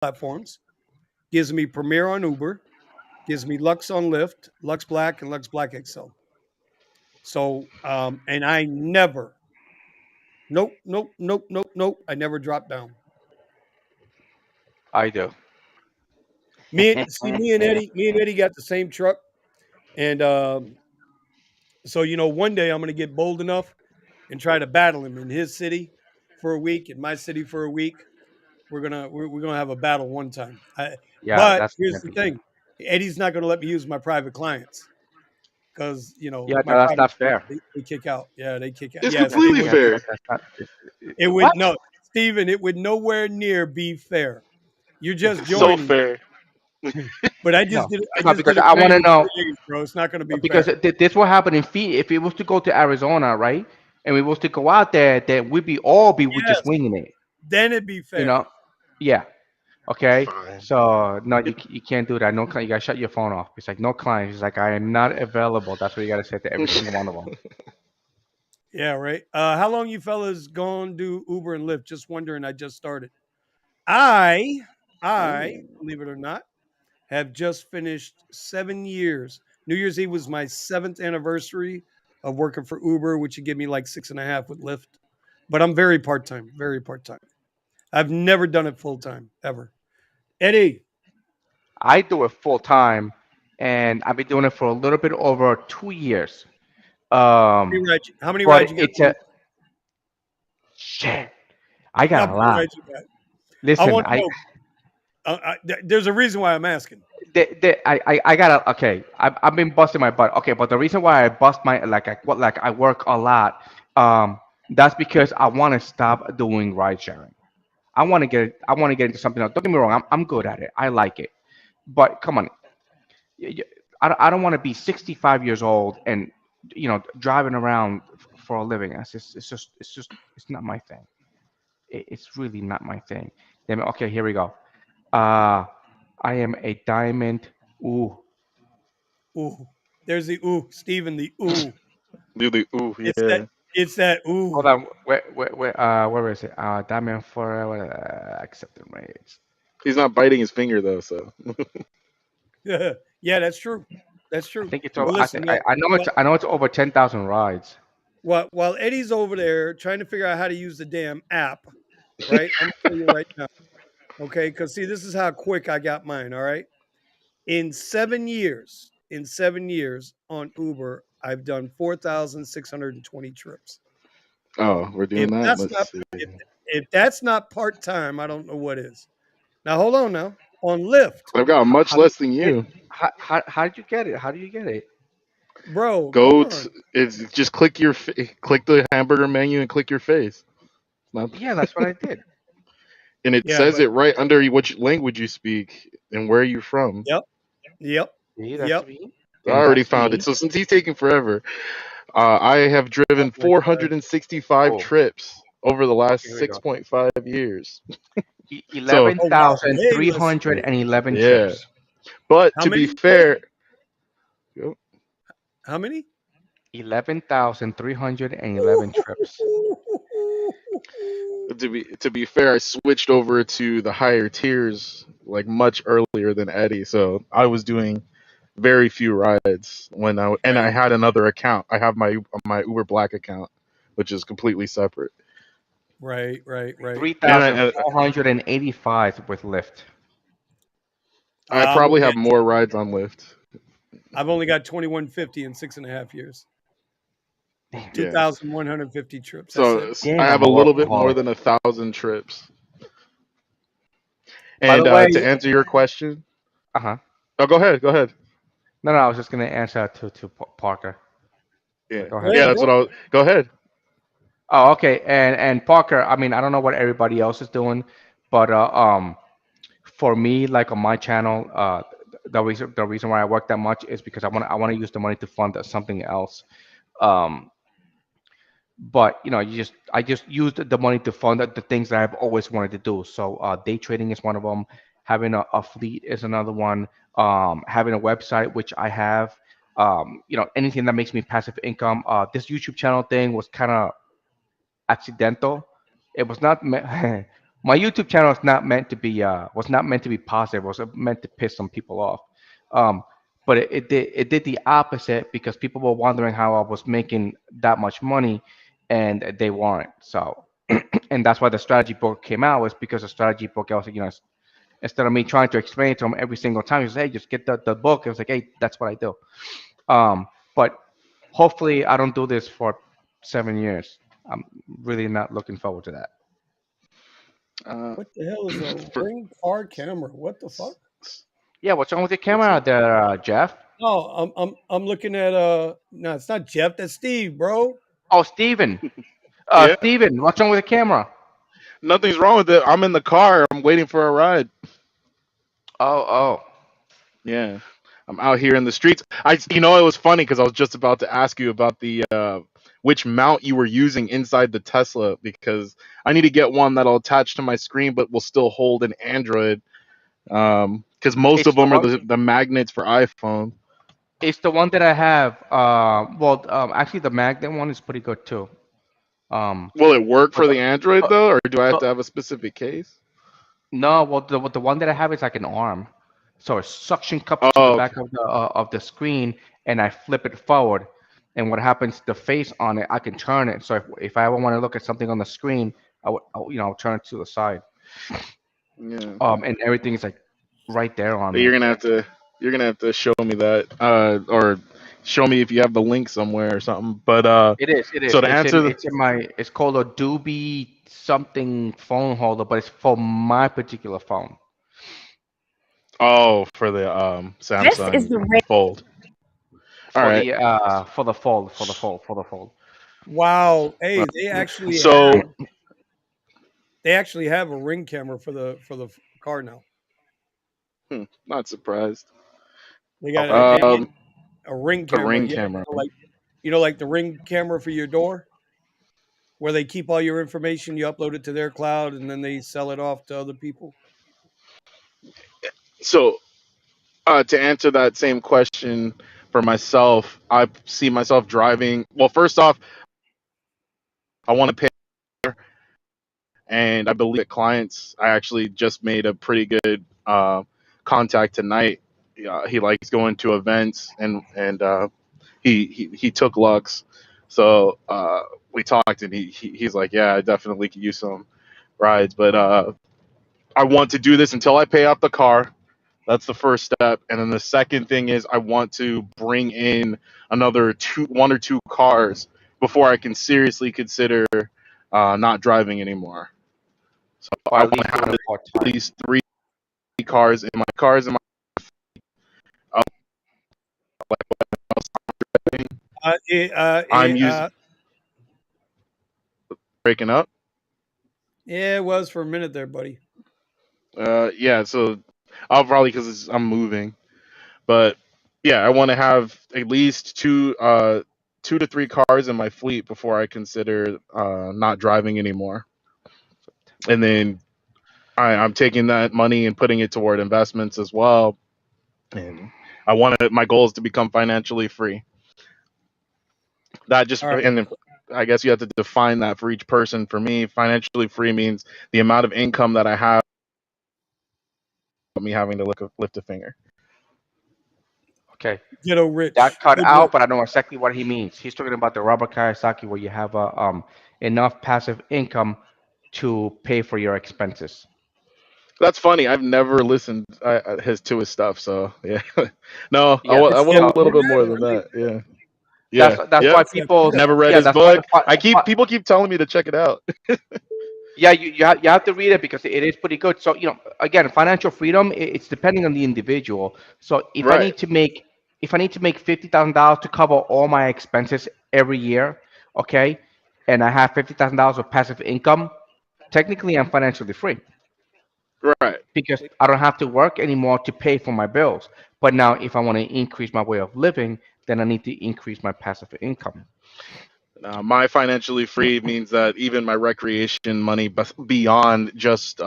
platforms, gives me Premier on Uber, gives me Lux on Lyft, Lux Black, and Lux Black XL. So, and I never, nope, nope, nope, nope, nope. I never dropped down. I do. Me and Eddie got the same truck, and so one day I'm gonna get bold enough and try to battle him in his city for a week, in my city for a week. We're gonna have a battle one time. Yeah, But that's here's gonna the be. thing: Eddie's not gonna let me use my private clients because Yeah, my no, that's private not clients, fair. they kick out. Yeah, they kick out. It's Yes, That's they completely would. fair. that's not. It would What? no, Steven, it would nowhere near be fair. You're just It's so joining, fair. but I No, just did I no, just because did a I want to training for know. 3 days, bro. It's not gonna be Because fair. this what happened in Phoenix. If it was to go to Arizona, right, and we was to go out there, that we'd be all be with just Yes, winging it. then it'd be You fair. know? Yeah. Okay. Fine. So no, you can't do that. No, you gotta shut your phone off. It's like no clients. It's like I am not available. That's what you gotta say to every single one of them. Yeah, right. How long you fellas gone do Uber and Lyft? Just wondering. I just started. I, I Ooh. believe it or not, have just finished 7 years. New Year's Eve was my seventh anniversary of working for Uber, which would give me like 6.5 with Lyft. But I'm very part time, very part time. I've never done it full time ever. Eddie, I do it full time, and I've been doing it for a little bit over 2 years. Um, how many but rides you got? it's a shit. I How got a many lot. rides you got? I Listen, want to know. There's a reason why I'm asking. I gotta okay. I've been busting my butt. Okay, but the reason why I bust my like I work a lot, that's because I want to stop doing ride sharing. I want to get into something else. Don't get me wrong. I'm good at it. I like it. But come on, y- y- I don't want to be 65 years old and driving around for a living. It's not my thing. It's really not my thing. Then okay, here we go. Uh, I am a diamond. Ooh, Ooh, there's the ooh, Steven, the ooh. Really, ooh, It's that. yeah. It's that hold ooh. on. Where is it? Diamond for accepted rates. He's not biting his finger though, so Yeah, that's true. That's I true. think it's over. Well, listen, I know it's over 10,000 rides. while Eddie's over there trying to figure out how to use the damn app, right? I'm gonna tell you right now, okay? Because see, this is how quick I got mine. All right, in 7 years on Uber, I've done 4,620 trips. oh, we're doing If that. that's Let's not see. if that's not part time, I don't know what is. Now hold on. Now on Lyft, I've got much How did less than it? you. How did you get it? How do you get it? bro, come Go on. to it's just click the hamburger menu and click your face. Not, Yeah, that's what I did. and it Yeah, says but it right under which language you speak and where you're from. yep, yep, See, that's yep. me, I and already that's found it. me. So since he's taking forever, I have Oh driven my god. 465 Oh, trips over the okay, last here we go. 6.5 years. So Eleven Oh wow, thousand way three less. hundred and eleven yeah, trips. but How to be many? Eddie? fair, How many? 11,311 trips. I switched over to the higher tiers like much earlier than Eddie, so I was doing very few rides and I Right. had another account. I have my Uber Black account, which is completely separate. Right, right, right. Three And thousand four hundred and eighty-five with Lyft. I I'm probably only have at more rides on Lyft. I've only got 2150 in 6.5 years. Damn, Yeah. 2,150 trips. That's it. So I damn, have I'm a a little bit more workaholic. than 1,000 trips. By the And way, to answer your question, uh-huh. oh, go ahead, go ahead. No, I was just gonna answer to Parker. Yeah, But go Go ahead. yeah, ahead, that's go. what I was. Go ahead. Oh, okay. And Parker, I mean, I don't know what everybody else is doing, but for me, like on my channel, the reason why I work that much is because I want to use the money to fund something else. Um, but I just used the money to fund the things that I've always wanted to do. So day trading is one of them. Having a fleet is another one. Having a website, which I have. Anything that makes me passive income. This YouTube channel thing was kind of accidental. It was not. My YouTube channel is not meant to be was not meant to be positive. It was meant to piss some people off. Um, but it did the opposite because people were wondering how I was making that much money, and they weren't. So, and that's why the strategy book came out, was because the strategy book, I was like, instead of me trying to explain it to them every single time, he says, hey, just get the book. It was like, hey, that's what I do. But hopefully I don't do this for 7 years. I'm really not looking forward to that. Uh, What the hell is a for, ring car camera? What the fuck? Yeah, what's wrong with your what's camera up? out there, Jeff? Oh, I'm looking at no, it's not Jeff, that's Steve, bro. Oh, Steven. Yeah, Steven, what's wrong with the camera? nothing's wrong with it. I'm in the car. I'm waiting for a ride. Oh, oh. Yeah, I'm out here in the streets. It was funny because I was just about to ask you about the which mount you were using inside the Tesla, because I need to get one that'll attach to my screen but will still hold an Android. Because most It's of the them are one. the magnets for iPhone. It's the one that I have. Well, actually, the magnet one is pretty good too. Um, Will it work but for the, the Android but, though, or do I have but to have a specific case? no, well, the one that I have is like an arm, so it suction cups to the Oh, okay. back of the screen, and I flip it forward. And what happens? The face on it, I can turn it. So if I ever want to look at something on the screen, I'll turn it to the side. Yeah. And everything is like right there on But me. you're gonna have to show me that, or show me if you have the link somewhere or something. But It is. It so is. to answer the It's in my. It's called a Doobie something phone holder, but it's for my particular phone. for the This is Samsung the ring. Fold. All For right. the fold, for the fold. Wow. Uh, Hey, So they actually have a ring camera for the car now. not surprised. They got Okay. Um, a ring a camera. ring Yeah, camera. like like the ring camera for your door, where they keep all your information. You upload it to their cloud, and then they sell it off to other people. So to answer that same question for myself, I see myself driving. Well, first off, I want to pay, and I believe that clients. I actually just made a pretty good contact tonight. He likes going to events, and he took Lux, so we talked, and he's like, yeah, I definitely could use some rides, but I want to do this until I pay off the car. That's the first step, and then the second thing is I want to bring in another one or two cars before I can seriously consider not driving anymore. So Or I at want least to doing have it part at time. least three cars in my uh, I'm using breaking up. Yeah, it was for a minute there, buddy. Yeah, so I'll probably because I'm moving, but yeah, I want to have at least two to three cars in my fleet before I consider not driving anymore. And then I'm taking that money and putting it toward investments as well. And my goal is to become financially free. That just, All right. and then I guess you have to define that for each person. For me, financially free means the amount of income that I have, me having to lift a finger. Okay. Ghetto That rich. cut Good out, rich. but I know exactly what he means. He's talking about the Robert Kiyosaki, where you have enough passive income to pay for your expenses. That's funny. I've never listened to his stuff. So yeah, no, I Yeah, want, I that's want You a little bit more haven't than really? that. Yeah, that's yeah, that's yep. why That's people. good. Never read Yeah, his that's why book. People keep telling me to check it out. yeah, you have to read it because it is pretty good. So, again, financial freedom, it's depending on the individual. So Right. if I need to make $50,000 to cover all my expenses every year, okay, and I have $50,000 of passive income, technically I'm financially free Right. because I don't have to work anymore to pay for my bills. But now, if I want to increase my way of living, then I need to increase my passive income. My financially free means that even my recreation money, beyond just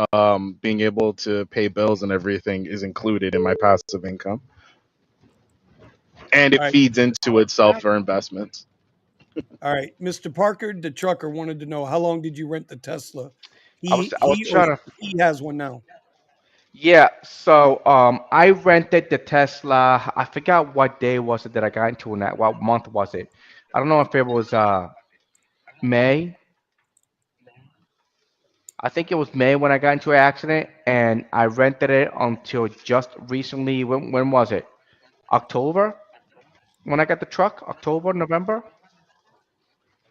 being able to pay bills and everything, is included in my passive income, and All it right. feeds into itself for investments. All right. Mr. Parker, the trucker, wanted to know how long did you rent the Tesla I was He or trying to. he has one now. Yeah, so I rented the Tesla. I forgot what day was it that I got into that. What month was it? I don't know if it was May. I think it was May when I got into an accident, and I rented it until just recently. When was it? October when I got the truck. October, November.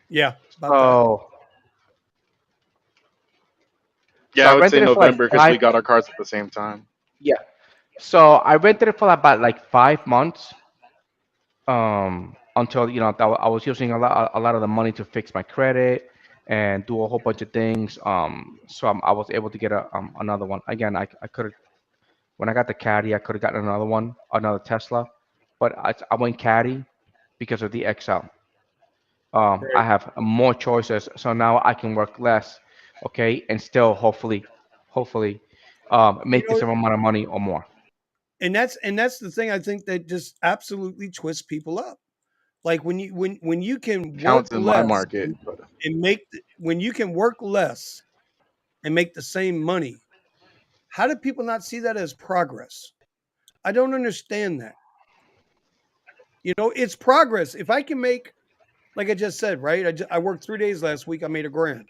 Yeah, about that. So Yeah, so I I would say rented it for like November because five. we got our cars at the same time. Yeah. So I rented it for about like 5 months. Until I was using a lot of the money to fix my credit and do a whole bunch of things. So I was able to get another one. Again, I could have when I got the Caddy, I could have gotten another one, another Tesla, but I went Caddy because of the XL. I Right. have more choices, so now I can work less, okay, and still hopefully, You make the know, same amount of money or more. and that's the thing I think that just absolutely twists people up. Like when you can work Counts in my less market. and when you can work less and make the same money, how do people not see that as progress? I don't understand that. You know, it's progress. If I can make, like I just said, right? I worked 3 days last week. I made $1,000.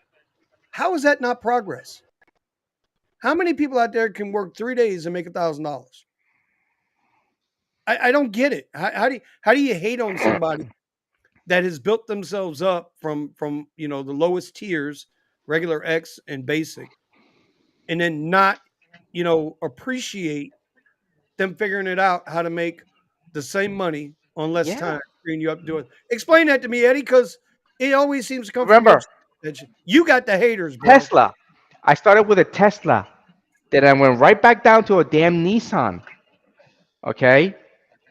How is that not progress? How many people out there can work 3 days and make $1,000? I don't get it. How do you hate on somebody that has built themselves up from the lowest tiers, regular X and basic, and then not appreciate them figuring it out how to make the same money on less Yeah. time, freeing you up to do it. Explain that to me, Eddie, because it always seems to come from your Remember, side. You got the haters, bro. Tesla. I started with a Tesla. Then I went right back down to a damn Nissan. Okay.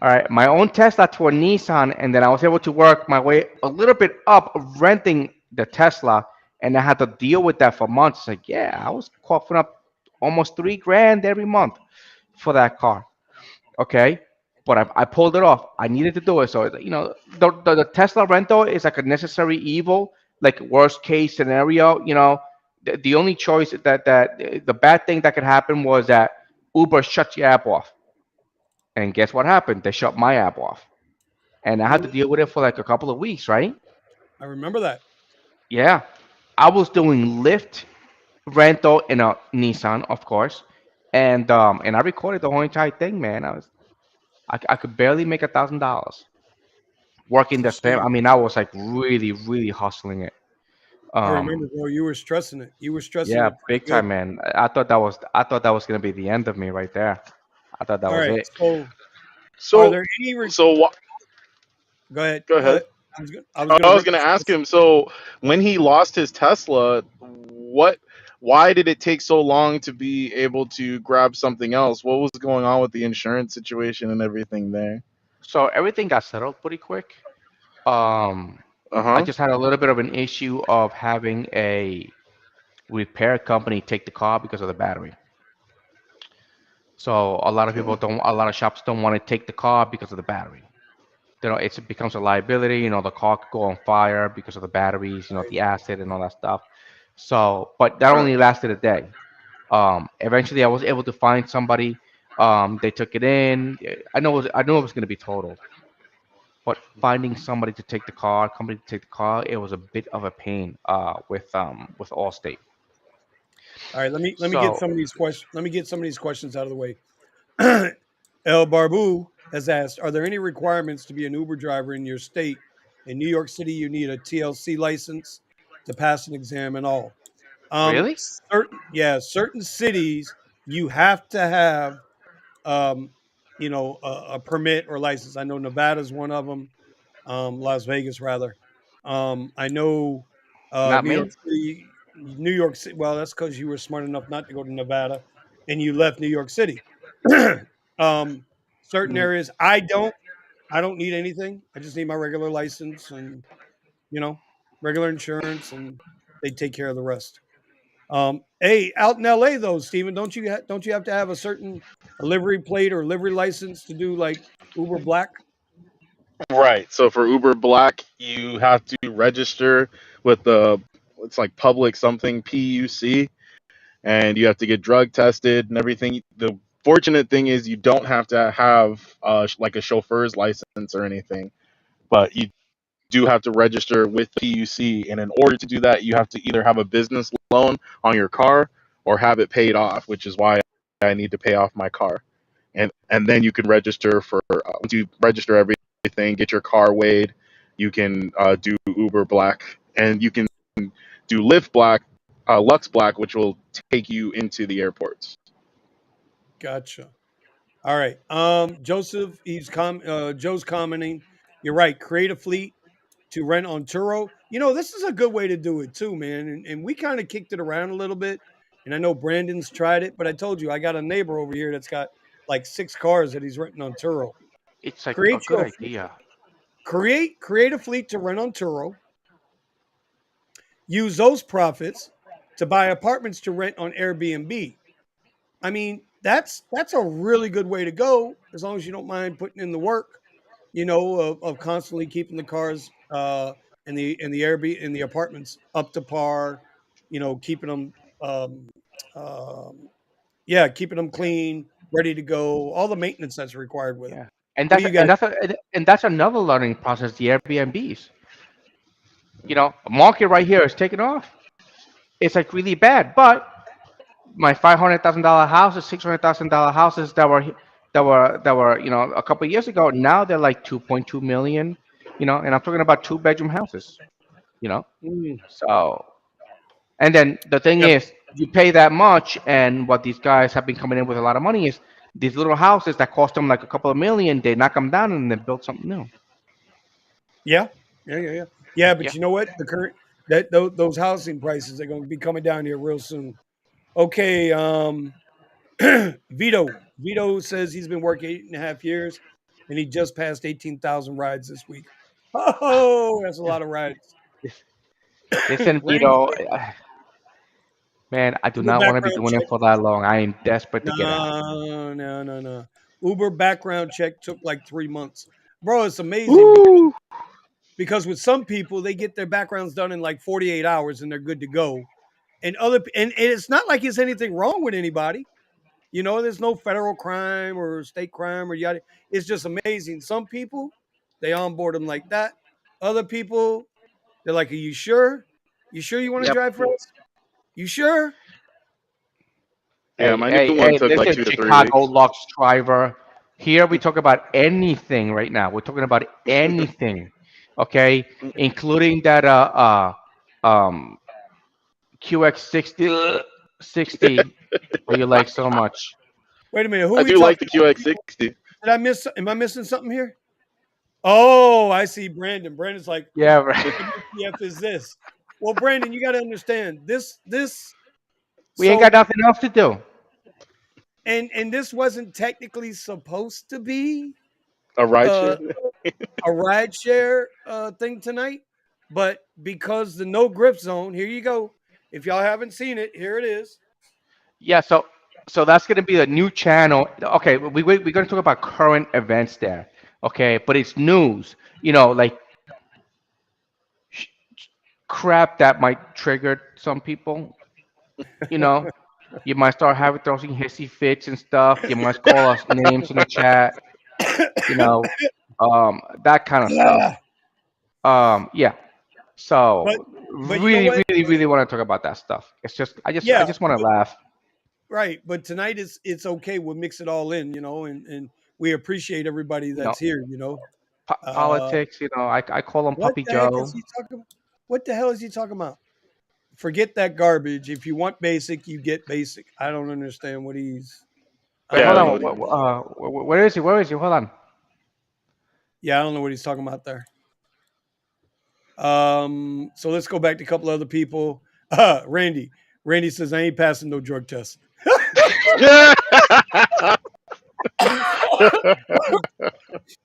All right. My own Tesla to a Nissan. And then I was able to work my way a little bit up renting the Tesla. And I had to deal with that for months. Like, yeah, I was coughing up almost 3 grand every month for that car. Okay. But I pulled it off. I needed to do it. So, the Tesla rental is like a necessary evil, like worst case scenario. The only choice that the bad thing that could happen was that Uber shuts your app off. And guess what happened? They shut my app off. And I had to Mm, deal with it for like a couple of weeks, right? I remember that. Yeah. I was doing Lyft rental in a Nissan, of course. And I recorded the whole entire thing, man. I could barely make $1,000 working It's a the same. shame. I mean, I was like really, really hustling it. I remember, Um, bro. You were stressing it. You were stressing yeah, it pretty big good. time, man. I thought that was gonna be the end of me right there. I thought that All was right. it. So, are So, there any? so Go ahead. go Go ahead. ahead. I was going to I bring was going to this ask him. So, when he lost his Tesla, why did it take so long to be able to grab something else? What was going on with the insurance situation and everything there? So everything got settled pretty quick. Um, Uh I huh. just had a little bit of an issue of having a repair company take the car because of the battery. So a lot of shops don't want to take the car because of the battery. It becomes a liability. The car could go on fire because of the batteries. right. The acid and all that stuff. So, but that Right. only lasted a day. Eventually, I was able to find somebody. They took it in. I knew it was going to be totaled, but finding somebody to take the car, company to take the car, it was a bit of a pain. With Allstate. All right. Let me get So some of these questions. Let me get some of these questions out of the way. El Barbu has asked, are there any requirements to be an Uber driver in your state? In New York City, you need a TLC license to pass an exam and all. really, Certain cities you have to have um, a permit or license. I know Nevada's one of them, Las Vegas rather. I know not New York me. City. New York City. Well, that's because you were smart enough not to go to Nevada, and you left New York City. um, certain Mm, areas, I don't need anything. I just need my regular license and you know regular insurance, and they take care of the rest. Hey, out in LA though, Steven, don't you have to have a certain livery plate or livery license to do like Uber Black? Right. So for Uber Black, you have to register with the it's like public something PUC. and you have to get drug tested and everything. The fortunate thing is you don't have to have like a chauffeur's license or anything, but you do have to register with PUC, and in order to do that, you have to either have a business loan on your car or have it paid off, which is why I need to pay off my car. And then you can register for once you register everything, get your car weighed, you can do Uber Black, and you can do Lyft Black, Lux Black, which will take you into the airports. Gotcha. All right. Joseph, Joe's commenting. You're right. Create a fleet to rent on Turo. This is a good way to do it too, man. And we kind of kicked it around a little bit. And I know Brandon's tried it, but I told you I got a neighbor over here that's got like 6 cars that he's renting on Turo. It's like a Create good your fleet. idea. Create a fleet to rent on Turo. Use those profits to buy apartments to rent on Airbnb. I mean, that's a really good way to go as long as you don't mind putting in the work, of constantly keeping the cars and the apartments up to par, keeping them um, yeah, keeping them clean, ready to go, all the maintenance that's required with them. Yeah, and What do that's you and guys? that's and that's another learning process. The Airbnbs. Market right here is taking off. It's like really bad, but my $500,000 houses, $600,000 houses that were a couple of years ago. Now they're like 2.2 million. And I'm talking about two-bedroom houses. You know, Mm, so and then the thing yep. is, you pay that much, and what these guys have been coming in with a lot of money is these little houses that cost them like a couple of million. They knock them down and then build something new. Yeah, yeah. But Yeah. you know what? The current that those housing prices are going to be coming down here real soon. Okay, Vito says he's been working 8.5 years, and he just passed 18,000 rides this week. Oh, that's a lot of rides. This- Listen, Randy Vito, said, man, I do Uber not want to be background doing it check. for that long. I am desperate to get out. No, no, no, no. Uber background check took like 3 months, bro. It's amazing Woo! because with some people they get their backgrounds done in like 48 hours and they're good to go, and it's not like it's anything wrong with anybody. There's no federal crime or state crime or yada. It's just amazing. Some people, they onboard them like that. Other people, they're like, "Are you sure? You sure you want to Yep. drive for us? You sure?" Yeah, Hey, my hey, new one hey, took like listen, 2 to 3 weeks. Chicago Lux driver. Here we talk about anything right now. We're talking about anything, okay, including that um QX60 that you like so much. Wait a minute. Who I are we do like talking the about? QX60. Did I miss? Am I missing something here? Oh, I see. Brandon. Brandon's like, Yeah, "What right. WTF is this?" Well, Brandon, you got to understand this. We ain't got So, nothing else to do. and this wasn't technically supposed to be A ride uh, share. a ride share thing tonight, but because the no Grift Zone, here you go. If y'all haven't seen it, here it is. Yeah, so that's gonna be a new channel. Okay, we're gonna talk about current events there. Okay, but it's news. Like sh- crap that might trigger some people. You know, you might start having throwing hissy fits and stuff. You might call us names in the chat. You know, that kind of stuff. Ah, Yeah. but So but you know really, what? really, really want to talk about that stuff. It's just I Yeah, just want to laugh. right. But tonight is it's okay. We'll mix it all in, and we appreciate everybody You know, that's here. Uh, politics. I call him what Puppy the heck is Joe. he talking about? What the hell is he talking about? Forget that garbage. If you want basic, you get basic. I don't understand what he's. I Wait, don't Yeah, I hold know don't know on. what what. he means. Where is he? Where is he? Hold on. Yeah, I don't know what he's talking about there. So let's go back to a couple other people. Randy. Randy says I ain't passing no drug test.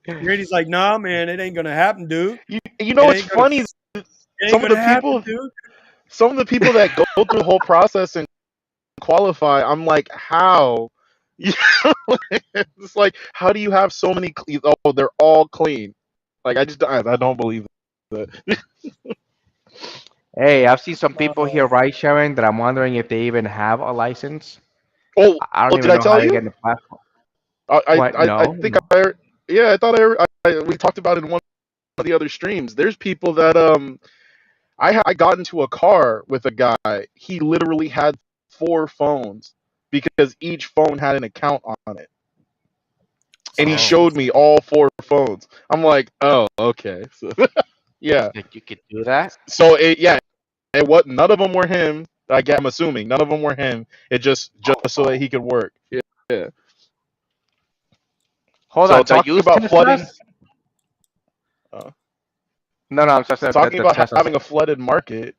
Randy's like, nah, man, it ain't gonna happen, dude. You know It what's ain't gonna. funny? It ain't Some of gonna the happen, people, dude. some of the people that go through the whole process and qualify, I'm like, how? It's like, how do you have so many? Oh, they're all clean. Like, I don't believe that. Hey, I've seen some people Uh, here ride sharing that I'm wondering if they even have a license. Oh, I don't well, did even I know tell how to you? get in the platform. I What? I, I No, think no. yeah, I thought we talked about it in one of the other streams. There's people that I got into a car with a guy. He literally had 4 phones because each phone had an account on it, and he see, Oh, see, showed me all 4 phones. I'm like, oh, okay, so, yeah. like you could do that? So yeah, it what none of them were him. I'm assuming none of them were him. It just so that he could work. Yeah. Yeah. Hold So on. They talking use about flooding. Teslas? Uh, No, no. I'm just saying talking the about Teslas. having a flooded market.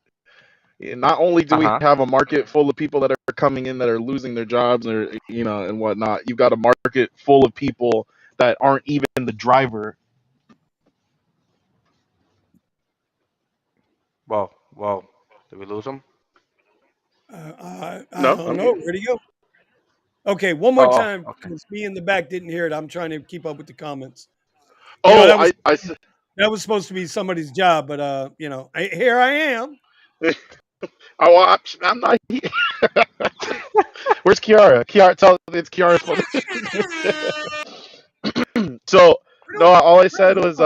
Not only do Uh we huh. have a market full of people that are coming in that are losing their jobs or and whatnot, you've got a market full of people that aren't even the driver. Well. Did we lose them? I No, don't I'm know. here. Where'd he go? Okay, one more Oh, time oh, okay. because me in the back didn't hear it. I'm trying to keep up with the comments. You know Oh, that was I that was supposed to be somebody's job, but here I am. oh, I'm not here. Where's Kiara? Kiara, tell it's Kiara's fault. So no, all I said was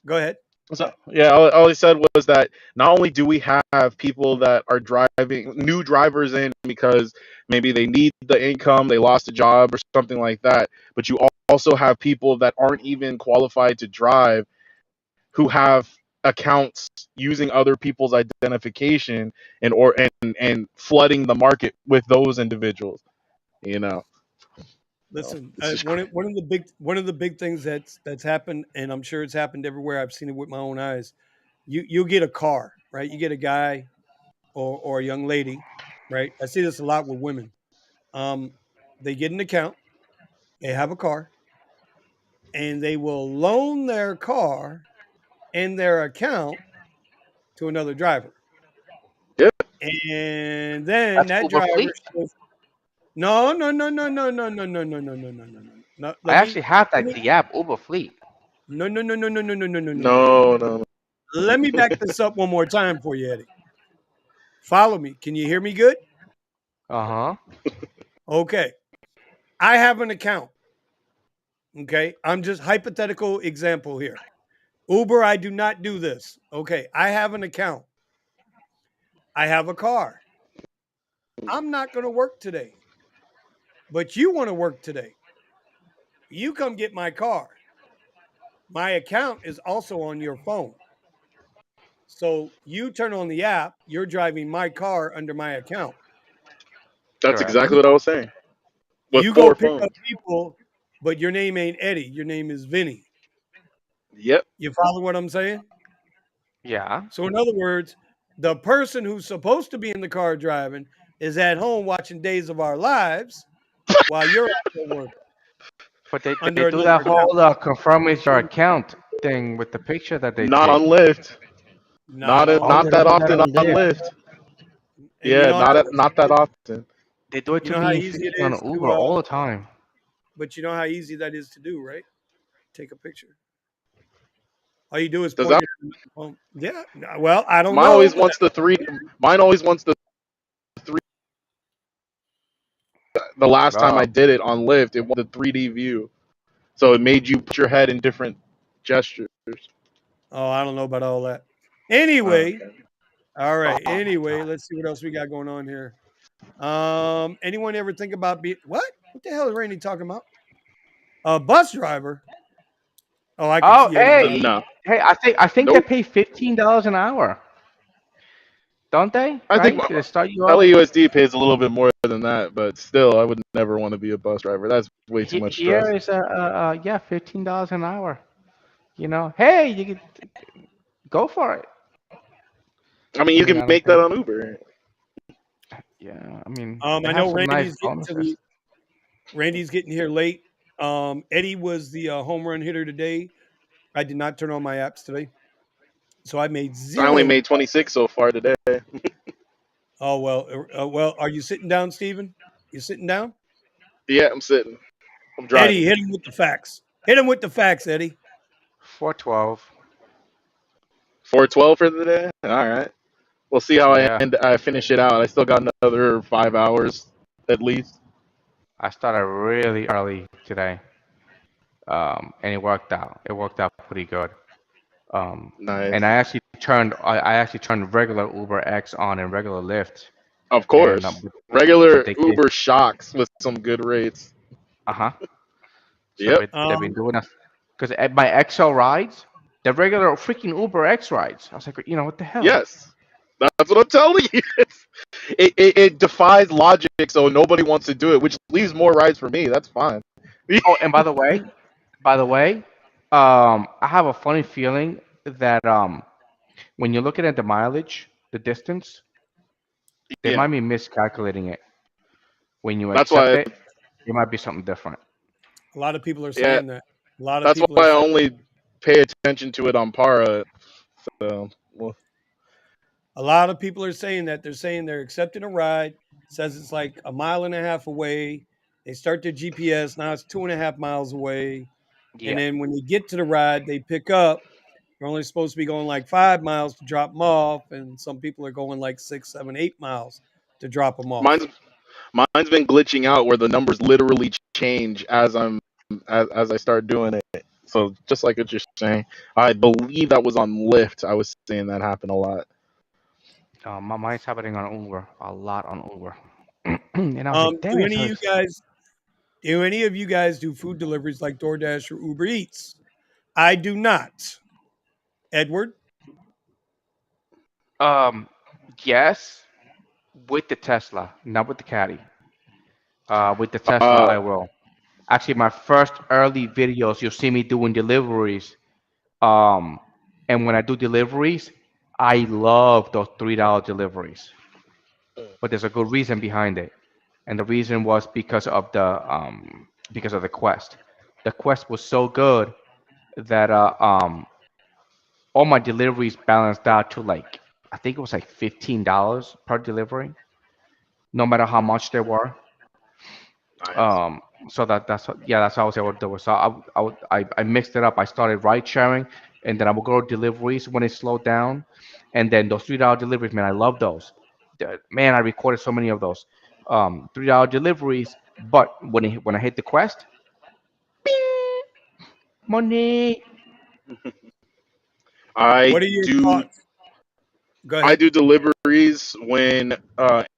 Go ahead. so yeah, all I said was that not only do we have people that are driving new drivers in because maybe they need the income, they lost a job or something like that, but you also have people that aren't even qualified to drive who have accounts using other people's identification and flooding the market with those individuals. You know, so Listen, it's just one of the big things that's happened, and I'm sure it's happened everywhere. I've seen it with my own eyes. You get a car, right? You get a guy or a young lady, right? I see this a lot with women. Um, they get an account, they have a car, and they will loan their car and their account to another driver. yeah. And then That's that Uber driver Fleet. says, no, no, no, no, no, no, no, no, no, no, no, no, no, no. No, I actually have let that me, the app Uber Fleet. no, no, no, no, no, no, no, no, no, no, no, no. No, no, Let me back this up one more time for you, Eddie. Follow me. Can you hear me good? Uh huh. Okay. I have an account. Okay. I'm just hypothetical example here. Uber, I do not do this. Okay. I have an account. I have a car. I'm not going to work today, but you want to work today. You come get my car. My account is also on your phone. So you turn on the app, you're driving my car under my account. that's Correct. exactly what I was saying. With You go four pick up phones. people, but your name ain't Eddie. Your name is Vinny. Yep, You follow what I'm saying? Yeah. So, in other words, the person who's supposed to be in the car driving is at home watching Days of Our Lives while you're out there working But they under do another that account. whole confirm it's your account thing with the picture that they not take. on Lyft. Not on Oh, Not they Lyft. that don't do that often on on Lyft. Lyft. And you Yeah, know how not that often. They do it you to know how me easy it featured on is to Uber all the time. but you know how easy that is to do, right? Take a picture. All you do is Does point that? it at the phone. Yeah. Well, I don't Mine know, always but wants the three. Mine always wants the three. The last time I Oh, did it on Lyft, it was the 3D view, so it made you put your head in different gestures. I don't know about all that. Anyway, Okay. all right. oh my Anyway, God. let's see what else we got going on here. Anyone ever think about being what? What the hell is Randy talking about? A bus driver? Oh, I can Oh, see Eddie nodding. hey, No, hey! I think they nope. pay $15 an hour, don't they? I think Right? They start you off. LAUSD pays a little bit more than that, but still, I would never want to be a bus driver. That's way too much Here stress. is yeah, $15 an hour. Hey, you could go for it. I mean, I you mean, can I don't make that think. on Uber. Yeah, I mean, they I have know some nice bonuses. Randy's getting here late. Eddie was the home run hitter today. I did not turn on my apps today, so I made I only zero. made 26 so far today. Oh well. Are you sitting down, Steven? You sitting down? Yeah, I'm sitting. I'm Eddie, driving. hit him with the facts. Hit him with the facts, Eddie. 412. 412 for the day. All right. We'll see how Yeah, I finish it out. I still got another 5 hours at least. I started really early today, and it worked out. It worked out pretty good. And Nice. I actually turned regular Uber X on and regular Lyft, Of and course. Regular they gave Uber shocks with some good rates. uh-huh. So Yep. they've been Um, doing us because at my XL rides, the regular freaking Uber X rides. I was like, what the hell? Yes. That's what I'm telling you. It defies logic, so nobody wants to do it, which leaves more rides for me. That's fine. Oh, and by the way, I have a funny feeling that when you're looking at the mileage, the distance, they Yeah. might be miscalculating it. When you That's accept why. it, it might be something different. a lot of people are Yeah. saying that. A lot of That's people are why I saying. only pay attention to it on Para. So, well, A lot of people are saying that. They're saying they're accepting a ride. Says it's like a mile and a half away. They start their GPS. Now it's 2.5 miles away. And Yeah. then when they get to the ride, they pick up. They're only supposed to be going like 5 miles to drop them off. And some people are going like 6, 7, 8 miles to drop them off. mine's mine's been glitching out where the numbers literally change as I start doing it. So just like what you're saying, I believe that was on Lyft. I was seeing that happen a lot. Mine's happening on Uber, a lot on Uber. And I was like, damn Do it. any So of you guys do food deliveries like DoorDash or Uber Eats? I do not. Edward? um, yes, with the Tesla, not with the Caddy. With the Tesla, Uh, I will. Actually, my first early videos, you'll see me doing deliveries. Um, and when I do deliveries, I love those $3 deliveries. But there's a good reason behind it, and the reason was because of the Quest. The Quest was so good that all my deliveries balanced out to like I think it was like $15 per delivery, no matter how much they were. nice. Um, so that's how I was able to do it. So I mixed it up. I started ride sharing, and then I would go to deliveries when it slowed down, and then those $3 deliveries, man, I love those. Man, I recorded so many of those $3 deliveries. But when I hit the Quest, bing, money. I What are your do thoughts? Go I ahead. do deliveries when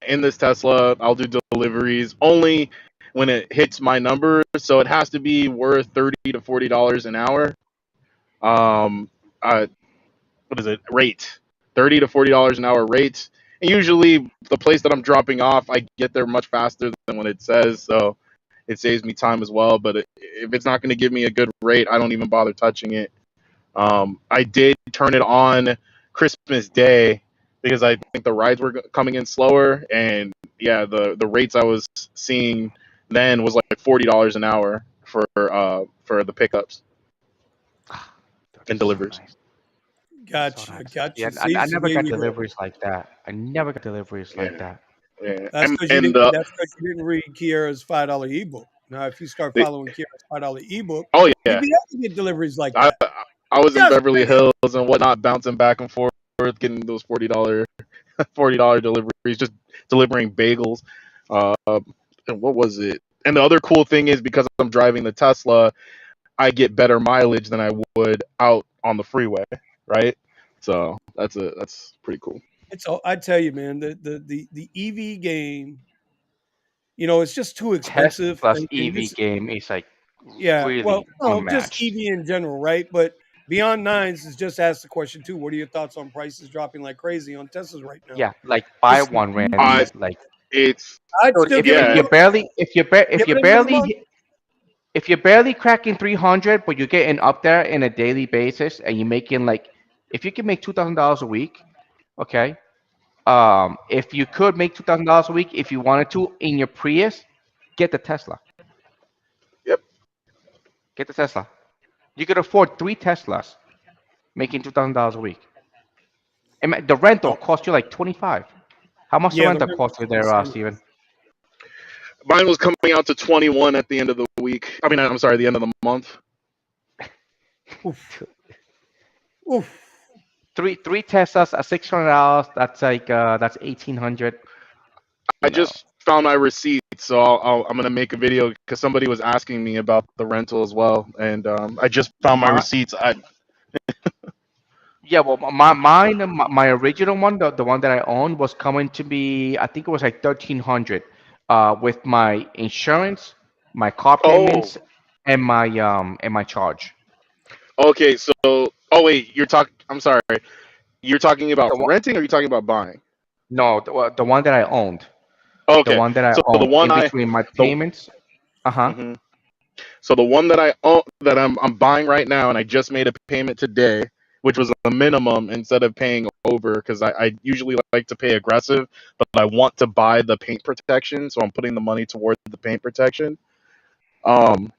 in this Tesla. I'll do deliveries only when it hits my number, so it has to be worth $30 to $40 an hour. Um, uh, what is it? Rate $30 to $40 an hour rate. And usually, the place that I'm dropping off, I get there much faster than what it says, so it saves me time as well. But if it's not going to give me a good rate, I don't even bother touching it. I did turn it on Christmas Day because I think the rides were coming in slower, and yeah, the rates I was seeing then was like $40 an hour for the pickups and That's so deliveries. nice. That's so Gotcha. nice. Yeah, Gotcha. I See, so never there got you go. deliveries like that. I never got deliveries like Yeah, that. yeah, That's because you and didn't. That's because you didn't read Kiera's $5 ebook. Now, if you start the, following Kiera's $5 ebook, oh you'd yeah, be able to get deliveries like I that. I was in Just Beverly saying. Hills and whatnot, bouncing back and forth, getting those $40 deliveries, just delivering bagels. Uh, and what was it? And the other cool thing is because I'm driving the Tesla, I get better mileage than I would out on the freeway, right? So that's pretty cool. It's. I tell you, man, the EV game. It's just too expensive, Tesla's and EV this. game is like Yeah. Well, really no, just unmatched. EV in general, right? But Beyond Nines is just asked the question too. What are your thoughts on prices dropping like crazy on Teslas right now? Yeah, like buy This is one, I Randy. Like, it's I'd dude, still give it if to yeah, you him. barely Give it another month. if you're barely cracking 300, but you're getting up there in a daily basis, and you're making like if you can make $2,000 a week, okay. If you could make $2,000 a week, if you wanted to, in your Prius, get the Tesla. yep, Get the Tesla. You could afford three Teslas, making $2,000 a week. And the rental Oh, cost you like 25. How much the yeah, the rental rental cost you is there, insane. Steven? mine was coming out to 21 at the end of the week. I mean, I'm sorry, the end of the month. Oof, oof. three Teslas at $600. That's 1,800. I You know. just found my receipt, so I'm gonna make a video because somebody was asking me about the rental as well, and I just found my My receipts. Yeah, well, mine, my original one, the one that I owned, was coming to be, I think it was like 1,300, with my insurance, my car Oh, payments, and my charge. okay. So, oh wait, you're talking. I'm sorry. You're talking about The one, renting, or you're talking about buying? no, the one that I owned, the Okay, one that I so the owned, one in I between my the payments. Uh-huh. mhm. So the one that I own that I'm buying right now, and I just made a payment today, which was a minimum instead of paying over because I usually like to pay aggressive, but I want to buy the paint protection, so I'm putting the money towards the paint protection. Um,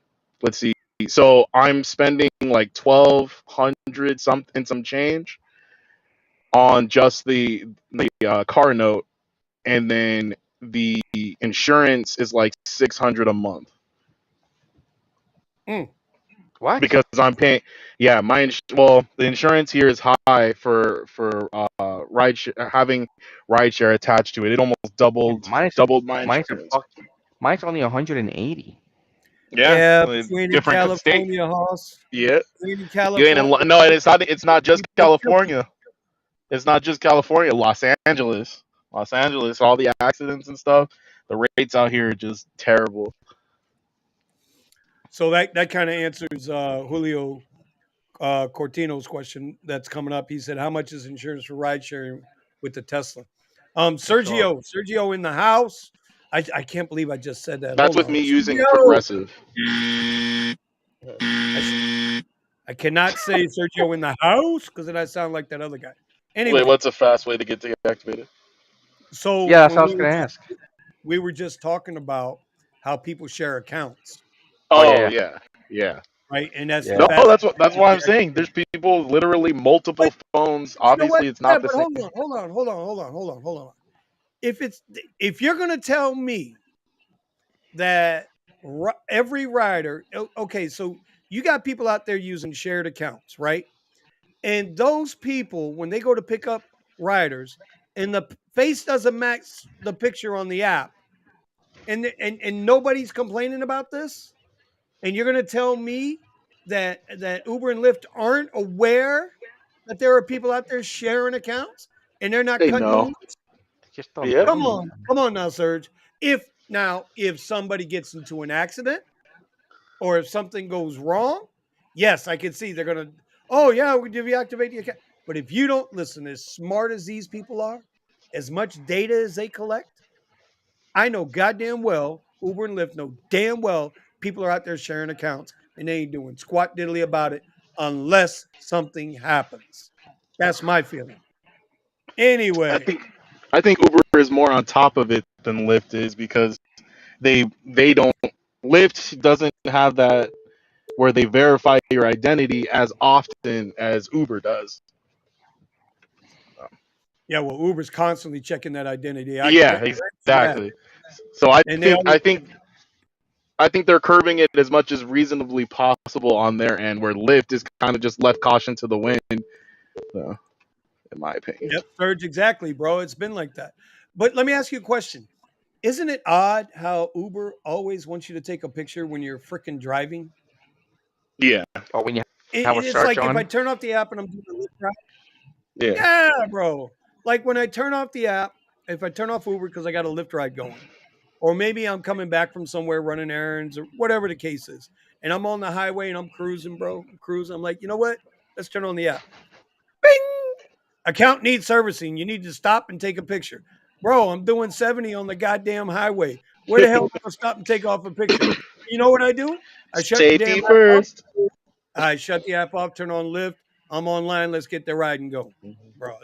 let's see. So I'm spending like 1,200 some change on just the car note, and then the insurance is like 600 a month Mm. What? because I'm paying. Yeah, well, the insurance here is high for having rideshare attached to it. It almost Yeah, doubled my mine's a insurance. fuck. Mine's only 180. Yeah, Yeah, between in different state. California, Hoss. Yeah, Between in you ain't in. California, No, and it's not just you pay triple. California. It's not just California. Los Angeles, all the accidents and stuff. The rates out here are just terrible. So that kind of answers Julio Cortino's question that's coming up. He said, "How much is insurance for ride sharing with the Tesla?" So Sergio in the house. I can't believe I just said that. That's Hold with on, me using Sergio. progressive. I, sh- I cannot say Sergio in the house because then I sound like that other guy. Wait, Anyway, what's a fast way to get deactivated? so yeah, that's when what I was gonna ask. we were just talking about how people share accounts, Oh yeah, Oh yeah, yeah, yeah. right? And that's the No, yeah. fast. that's why I'm saying there's people literally multiple But phones. you know what? Obviously, it's Yeah, not the but same. hold on. If you're gonna tell me that every rider, okay, so you got people out there using shared accounts, right? And those people, when they go to pick up riders, and the face doesn't match the picture on the app, and nobody's complaining about this, and you're gonna tell me that Uber and Lyft aren't aware that there are people out there sharing accounts and they're not They cutting know. the. They just don't Yep. tell you, man. Come on now, Serge. If somebody gets into an accident or if something goes wrong, yes, I can see they're gonna. Oh yeah, we deactivate the account. But if you don't listen, as smart as these people are, as much data as they collect, I know goddamn well Uber and Lyft know damn well people are out there sharing accounts and they ain't doing squat diddly about it unless something happens. That's my feeling. I Anyway, think I think Uber is more on top of it than Lyft is because they don't. Lyft doesn't have that where they verify your identity as often as Uber does. yeah, well, Uber's constantly checking that identity. I can Yeah, guarantee that. exactly. So I And they think always I think I think they're curbing it as much as reasonably possible on their end, where Lyft is kind of just left caution to the wind, in my opinion. yep, Surge, exactly, bro. It's been like that. But let me ask you a question. Isn't it odd how Uber always wants you to take a picture when you're freaking driving? Or Yeah, when you have a It's search like if I on. turn off the app and I'm doing a Lyft ride. yeah. Yeah, bro. Like when I turn off the app, if I turn off Uber because I got a Lyft ride going, or maybe I'm coming back from somewhere running errands or whatever the case is, and I'm on the highway and I'm cruising, bro. I'm cruising. I'm like, you know what? Let's turn on the app. Bing! Account needs servicing. You need to stop and take a picture. Bro, I'm doing 70 on the goddamn highway. Where the hell am I going to stop and take off a picture? You know what I do? I shut the damn Safety app off. first. I shut the app off, turn on Lyft. I'm online. Let's get the ride and go. Bro,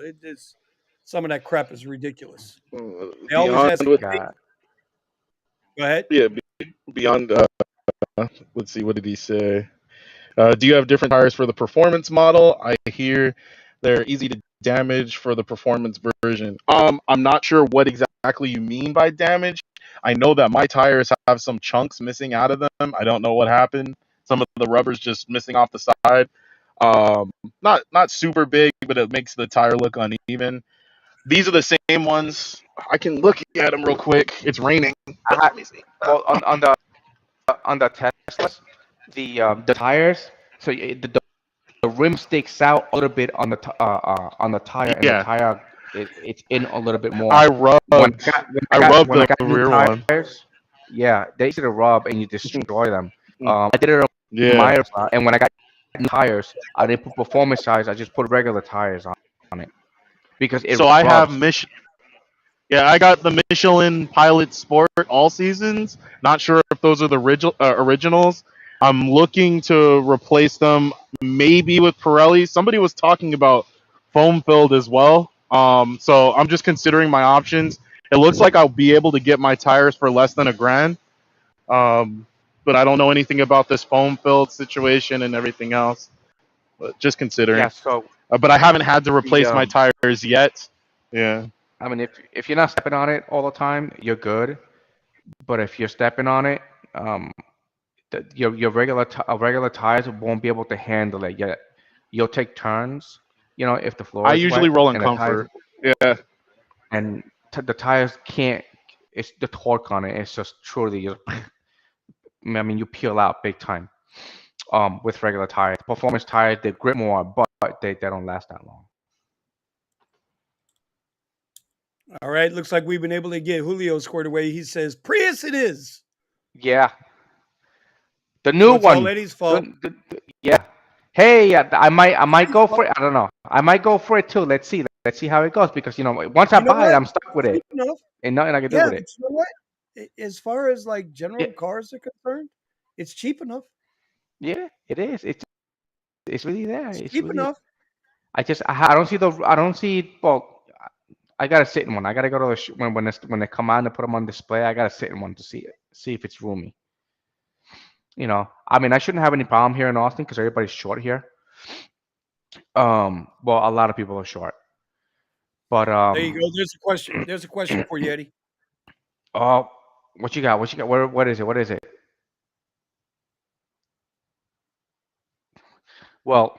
some of that crap is ridiculous. They always Beyond ask, My what? hey, God. go ahead. Yeah, beyond. Let's see. What did he say? Do you have different tires for the performance model? I hear they're easy to damage for the performance version. I'm not sure what exactly you mean by damage. I know that my tires have some chunks missing out of them. I don't know what happened. Some of the rubber's just missing off the side. Not super big, but it makes the tire look uneven. These are the same ones. I can look at them real quick. It's raining, I but had, let me see. well, on the Teslas, the tires, so the rim sticks out a little bit on the tire, and the Yeah, tire it's in a little bit more. I rubbed When I the got new rear one. tires, yeah, they easy to rub and you destroy them. I did it on Yeah. my and when I got new tires, I didn't put performance tires. I just put regular tires on it because it So I have rubs. Mich Yeah, I got the Michelin Pilot Sport all seasons. Not sure if those are the originals. I'm looking to replace them maybe with Pirelli. Somebody was talking about foam filled as well. So I'm just considering my options. It looks like I'll be able to get my tires for less than $1,000. Um, but I don't know anything about this foam filled situation and everything else. But just Yeah, considering. so But I haven't had to the replace my tires yet. Yeah. I mean, if you're not stepping on it all the time, you're good. But if you're stepping on it, um, your regular tires won't be able to handle it yet. You'll take turns, if the floor I is usually wet roll in and the tires comfort. Yeah. and the tires can't. It's the torque on it. It's just truly, I mean, you peel out big time. With regular tires, performance tires they grip more, but they don't last that long. All right, looks like we've been able to get Julio squared away. He says Prius it is. Yeah, the So new it's all one. Eddie's fault. Yeah. Hey, yeah, I might Eddie's go fault. for it. I don't know. I might go for it too. Let's see. Let's see how it goes because once I You know buy it, what? I'm stuck with It's it cheap enough. and nothing I can do Yeah, with but it. you know what? As far as like Yeah, general cars are concerned, it's cheap enough. yeah, it is. It's really there. It's It's cheap really. enough. I don't see I don't see. Well, I gotta sit in one. I gotta go to when they come out and put them on display. I gotta sit in one to see if it's roomy. I mean, I shouldn't have any problem here in Austin because everybody's short here. Well, a lot of people are short, but There you go. There's a question. There's a question for you, Eddie. oh, what you got? What you got? What is it? What is it? Well,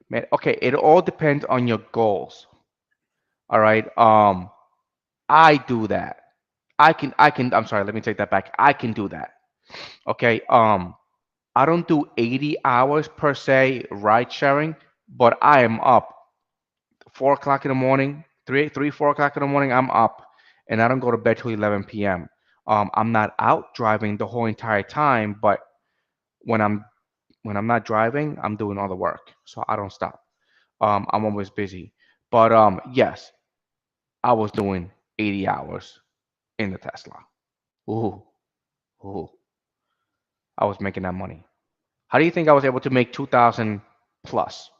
man, okay, it all depends on your goals. All right. I do that. I'm sorry, let me take that back. I can do that. Okay. I don't do 80 hours per se ride sharing, but I am up 4 o'clock in the morning, 4 o'clock in the morning, I'm up and I don't go to bed till 11 p.m. I'm not out driving the whole entire time, but when I'm not driving, I'm doing all the work. So I don't stop. I'm always busy. But yes, I was doing 80 hours in the Tesla. Ooh, ooh, I was making that money. How do you think I was able to make 2,000 plus?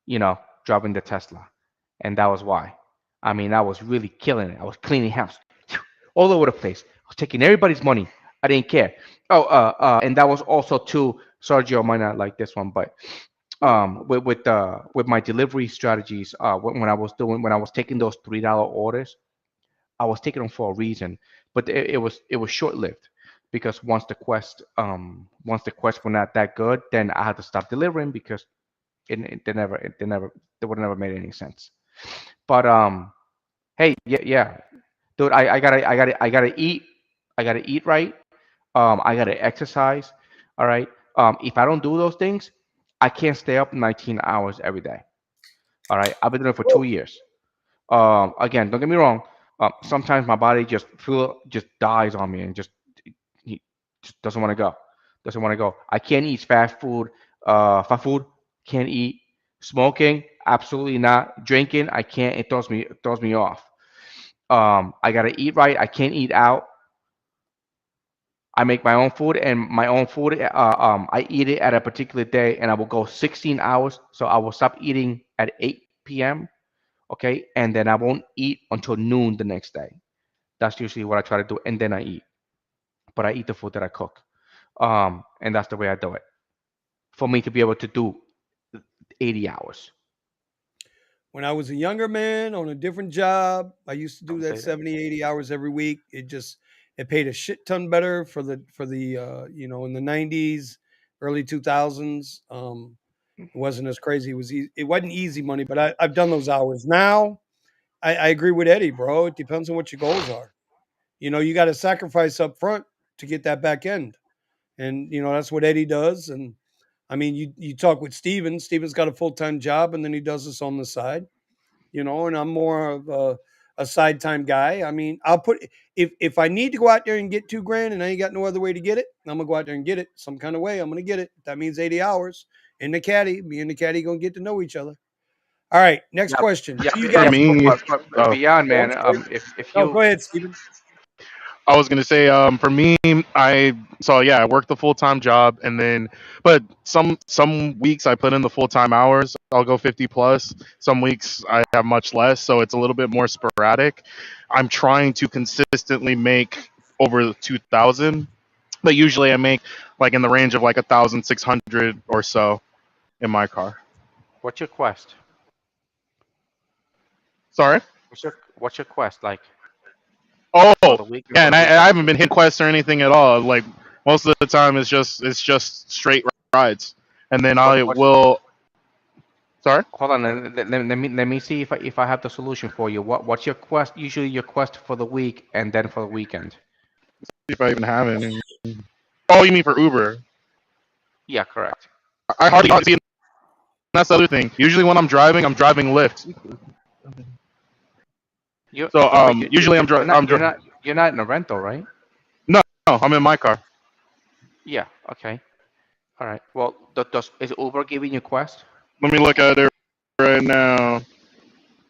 You know, driving the Tesla, and that was why. I mean, I was really killing it. I was cleaning house all over the place. I was taking everybody's money. I didn't care. Oh, and that was also too. Sergio might not like this one, but with my delivery strategies, when I was taking those $3 orders, I was taking them for a reason, but it was short lived because once the quest were not that good, then I had to stop delivering because they would have never made any sense. But hey, yeah, yeah, dude, I gotta eat. I gotta eat right. I gotta exercise. All right. If I don't do those things, I can't stay up 19 hours every day. All right. I've been doing it for 2 years. Again, don't get me wrong. Sometimes my body just dies on me and he just doesn't want to go. Doesn't want to go. I can't eat fast food. Fast food can't eat. Smoking, absolutely not. Drinking, I can't. It throws me off. I gotta eat right. I can't eat out. I make my own food, and my own food. I eat it at a particular day, and I will go 16 hours. So I will stop eating at 8 p.m. Okay, and then I won't eat until noon the next day. That's usually what I try to do, and then I eat. But I eat the food that I cook, and that's the way I do it. For me to be able to do 80 hours. When I was a younger man on a different job, I used to do Don't that say that. 70, 80 hours every week. It paid a shit ton better for the in the 90s, early 2000s. It wasn't as crazy. It wasn't easy money, but I've done those hours. Now I agree with Eddie, bro. It depends on what your goals are. You got to sacrifice up front to get that back end. And that's what Eddie does. And I mean, you talk with Steven. Steven's got a full-time job, and then he does this on the side. And I'm more of a side time guy. I mean, I'll put if I need to go out there and get 2 grand and I ain't got no other way to get it, I'm gonna go out there and get it some kind of way. I'm gonna get it. That means 80 hours in the caddy. Me and the caddy gonna get to know each other. All right, next Yeah, question. yeah, Do you For guys? me, but oh, beyond, Oh, I'm man. sorry. If No, you go ahead, Steven. I was gonna say, for me, I work the full time job, and then, but some weeks I put in the full time hours. I'll go 50 plus. Some weeks I have much less, so it's a little bit more sporadic. I'm trying to consistently make over 2,000, but usually I make like in the range of like 1,600 or so in my car. what's your quest? Sorry. What's your quest like Oh, for the week and yeah, for and the I weekend? haven't been hit quests or anything at all. Like most of the time, it's just straight rides, and then What I what's will. Sorry, Hold on, let me see if I have the solution for you. What's your quest? Usually your quest for the week and then for the weekend. if I even have any. Oh, you mean for Uber? Yeah, correct. I hardly see. That's the other thing. Usually when I'm driving Lyft. You So but usually you're not you're not you're not in a rental, right? no, no, I'm in my car. Yeah. Okay. All right. Well, is Uber giving you quest? Let me look at it right now.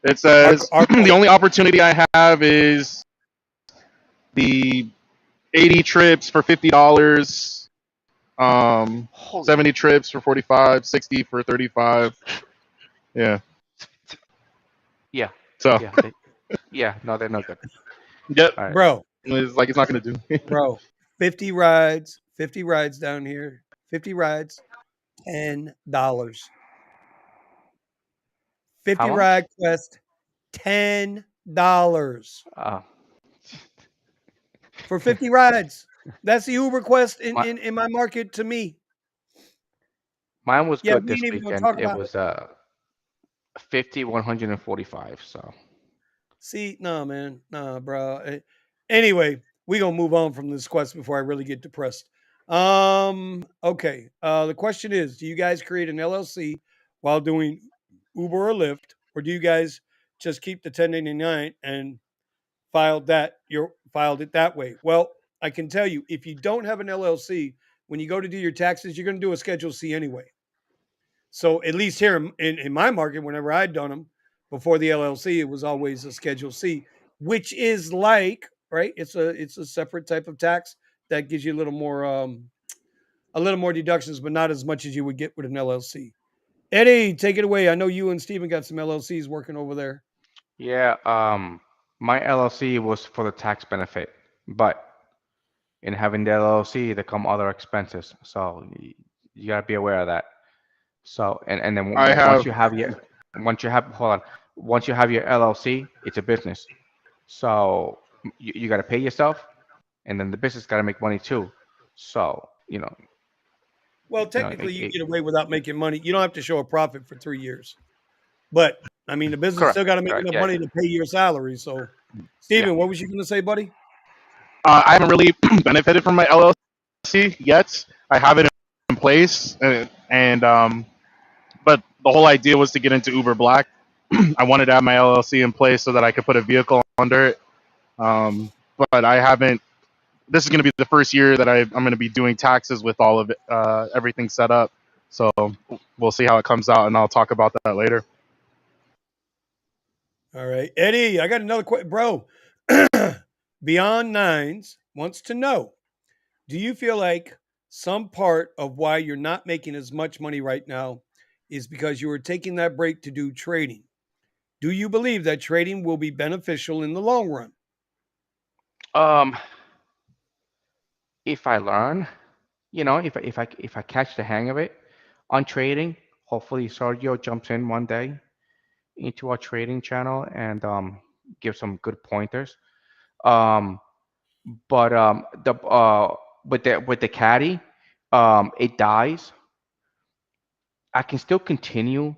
It Our says our the quest. only opportunity I have is the 80 trips for $50. Um, Holy. 70 trips for 45, 60 for 35. Yeah. Yeah. So, Yeah. Yeah. No, they're not good. yep. All right. Bro, It's like it's not gonna do. bro, 50 rides down here. 50 rides, $10. How 50 much? ride quest, $10 Uh, for 50 rides. That's the Uber quest in, my, in, in my market to me. mine was Yeah, good we this ain't even gonna weekend. talk It about it. was 50, 145. So See, no, man, nah, bro. Anyway, we gonna move on from this quest before I really get depressed. Okay. The question is, do you guys create an LLC while doing Uber or Lyft, or do you guys just keep the 1099 and filed it that way? Well, I can tell you, if you don't have an LLC, when you go to do your taxes, you're gonna do a Schedule C anyway. So at least here in my market, whenever I'd done them before the LLC, it was always a Schedule C, which is like right. It's a separate type of tax that gives you a little more deductions, but not as much as you would get with an LLC. Eddie, take it away. I know you and Steven got some LLCs working over there. yeah. My LLC was for the tax benefit, but in having the LLC, there come other expenses. So you gotta be aware of that. So and then I once have. you have hold on, once you have your LLC, it's a business. So you got to pay yourself, and then the business got to make money too. So Well, it, technically, you it, get away without making money. You don't have to show a profit for 3 years, but I mean, the business correct, still got to make correct, enough yeah, money to pay your salary. So, yeah. Steven, what was you going to say, buddy? I haven't really benefited from my LLC yet. I have it in place, and but the whole idea was to get into Uber Black. I wanted to have my LLC in place so that I could put a vehicle under it. But I haven't. This is going to be the first year that I'm going to be doing taxes with all of it, everything set up. So we'll see how it comes out, and I'll talk about that later. All right, Eddie, I got another question, bro. Beyond Nines wants to know: do you feel like some part of why you're not making as much money right now is because you were taking that break to do trading? Do you believe that trading will be beneficial in the long run? Um, if I learn, if I catch the hang of it on trading, hopefully Sergio jumps in one day into our trading channel and give some good pointers. Um, but the with the caddy, it dies I can still continue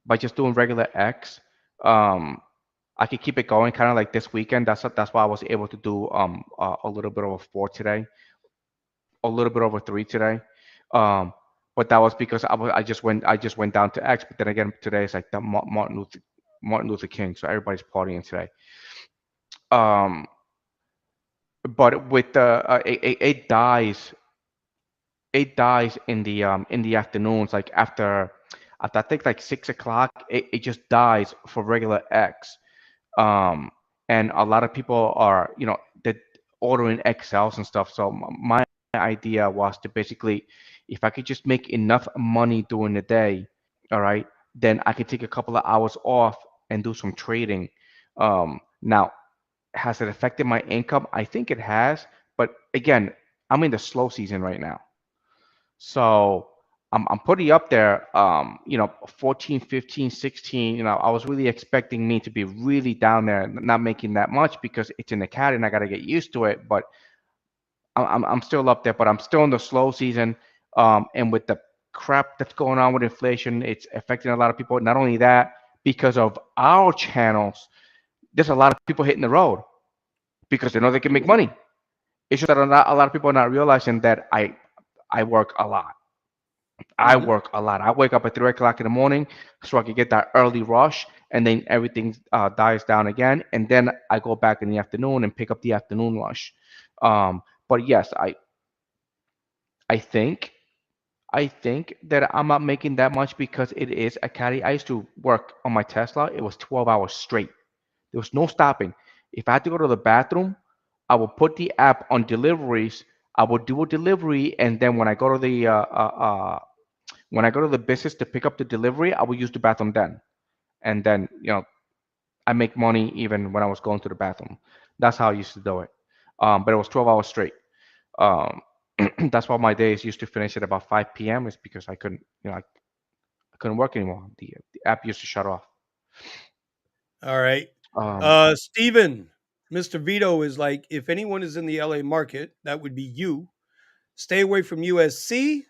by just doing regular X. Um, I could keep it going, kind of like this weekend. That's why I was able to do a little bit over 4 today, a little bit over 3 today. Um, but that was because I just went down to X. But then again, today is like the Martin Luther King, so everybody's partying today. Um, but with the it dies in the afternoons, like after I think like 6 o'clock, it just dies for regular X. um, and a lot of people are, they're ordering XLs and stuff. So my idea was to basically, if I could just make enough money during the day, all right, then I could take a couple of hours off and do some trading. Now, has it affected my income? I think it has, but again, I'm in the slow season right now. So I'm pretty up there, 14, 15, 16. I was really expecting me to be really down there, not making that much because it's in the cat and I got to get used to it. But I'm still up there, but I'm still in the slow season. And with the crap that's going on with inflation, it's affecting a lot of people. Not only that, because of our channels, there's a lot of people hitting the road because they know they can make money. It's just that a lot of people are not realizing that I work a lot. I Hmm. work a lot. I wake up at 3 o'clock in the morning so I can get that early rush, and then everything dies down again, and then I go back in the afternoon and pick up the afternoon rush. But yes, I think I think that I'm not making that much because it is a caddy. I used to work on my Tesla. It was 12 hours straight. There was no stopping. If I had to go to the bathroom, I would put the app on deliveries. I would do a delivery, and then when I go to the business to pick up the delivery, I will use the bathroom then. And then, I make money even when I was going to the bathroom. That's how I used to do it. But it was 12 hours straight. Um, that's why my days used to finish at about 5 p.m. is because I couldn't work anymore. The app used to shut off. All right. Um, Steven, Mr. Vito is like, if anyone is in the LA market, that would be you. Stay away from USC.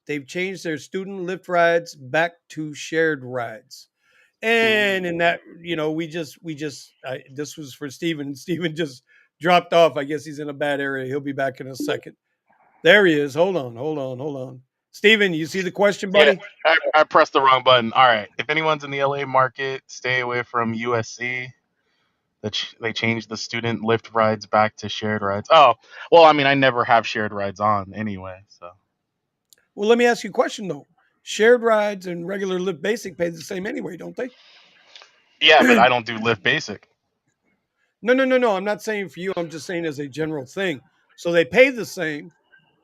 They've changed their student lift rides back to shared rides. And in that, this was for Steven. Steven just dropped off. I guess he's in a bad area. He'll be back in a second. There he is. Hold on, hold on, hold on. Steven, you see the question, Yeah, buddy? I pressed the wrong button. All right. If anyone's in the LA market, stay away from USC. They changed the student lift rides back to shared rides. Oh, well, I mean, I never have shared rides on anyway. So Well, let me ask you a question though. Shared rides and regular Lyft Basic pay the same anyway, don't they? yeah, but I don't do Lyft Basic. No, no, no, no. I'm not saying for you. I'm just saying as a general thing. So they pay the same,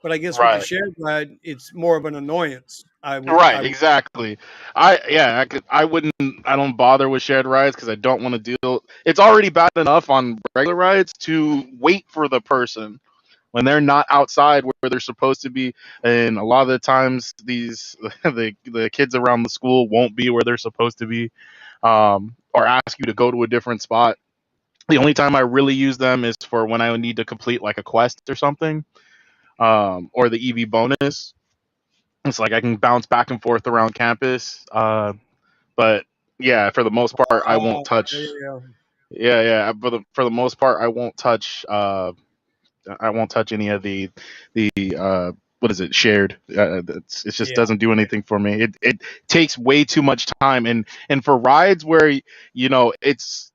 but I guess with the Right. shared ride, it's more of an annoyance. I would, Right, I would. exactly. I wouldn't. I don't bother with shared rides because I don't want to deal. It's already bad enough on regular rides to wait for the person when they're not outside where they're supposed to be, and a lot of the times these the kids around the school won't be where they're supposed to be, or ask you to go to a different spot. The only time I really use them is for when I need to complete like a quest or something, or the EV bonus. It's like I can bounce back and forth around campus. But yeah, for the most part, I won't Yeah, touch. yeah, Yeah, yeah. For the most part, I won't touch. I won't touch any of the what is it shared. It just yeah. doesn't do anything for me. It takes way too much time, and for rides where let's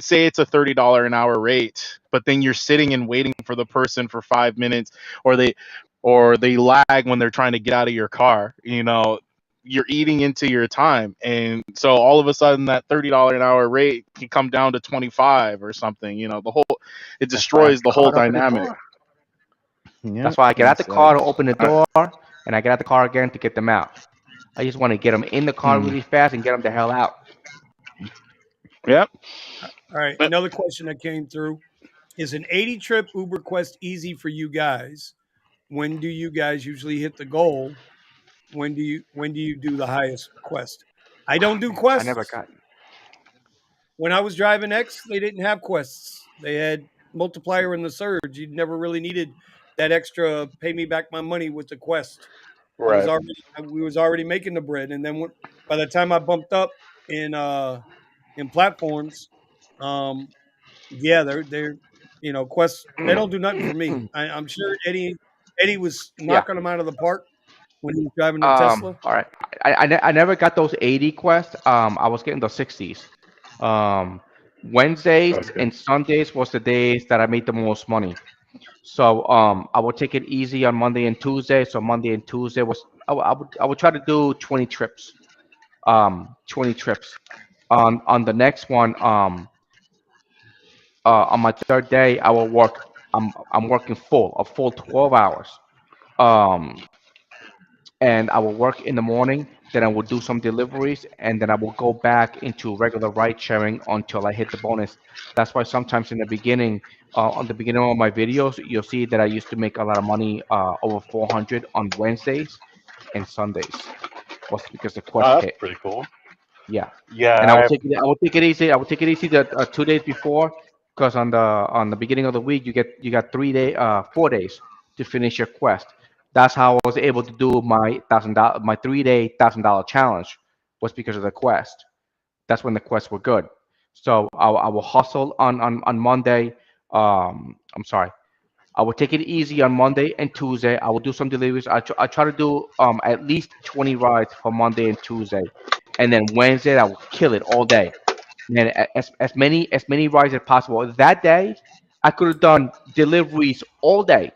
say it's a $30 an hour rate, but then you're sitting and waiting for the person for 5 minutes, or they lag when they're trying to get out of your car. You're eating into your time, and so all of a sudden that $30 an hour rate can come down to 25 or something. It that's why I destroys the whole caught up in the dynamic. door. Yeah, That's why I get and out the so car to open the I, door, and I get out the car again to get them out. I just want to get them in the car mm, really fast and get them the hell out. yeah. All right. But Another question that came through is an 80 trip Uber Quest easy for you guys? When do you guys usually hit the goal? When do you do the highest quest? I Oh, don't do man, I never quests. got. When I was driving X, they didn't have quests. They had multiplier and the surge. You never really needed that extra pay me back my money with the quest. Right. We was already making the bread, and then by the time I bumped up in platforms, um, yeah, they're Quest. They don't do nothing for me. I'm sure Eddie was Yeah. knocking them out of the park when he was driving the Tesla. All right. I never got those 80 quests. I was getting the 60s. Um, Wednesdays That's good. and Sundays was the days that I made the most money. So I would take it easy on Monday and Tuesday. So Monday and Tuesday was I would try to do 20 trips. 20 trips. On the next one, on my third day, I will work. I'm working a full 12 hours. Um, and I will work in the morning. Then I will do some deliveries, and then I will go back into regular ride sharing until I hit the bonus. That's why sometimes in the beginning, on the beginning of my videos, you'll see that I used to make a lot of money, over 400 on Wednesdays and Sundays. Was because the quest That's hit. pretty cool. Yeah, and Yeah, I will take it easy. I will take it easy the 2 days before, because on the beginning of the week you got 4 days to finish your quest. That's how I was able to do my $1,000 my 3 day $1,000 challenge, was because of the quest. That's when the quests were good. So I will hustle on Monday. I'm sorry. I will take it easy on Monday and Tuesday. I will do some deliveries. I try to do at least 20 rides for Monday and Tuesday, and then Wednesday I will kill it all day. And as many rides as possible. That day, I could have done deliveries all day,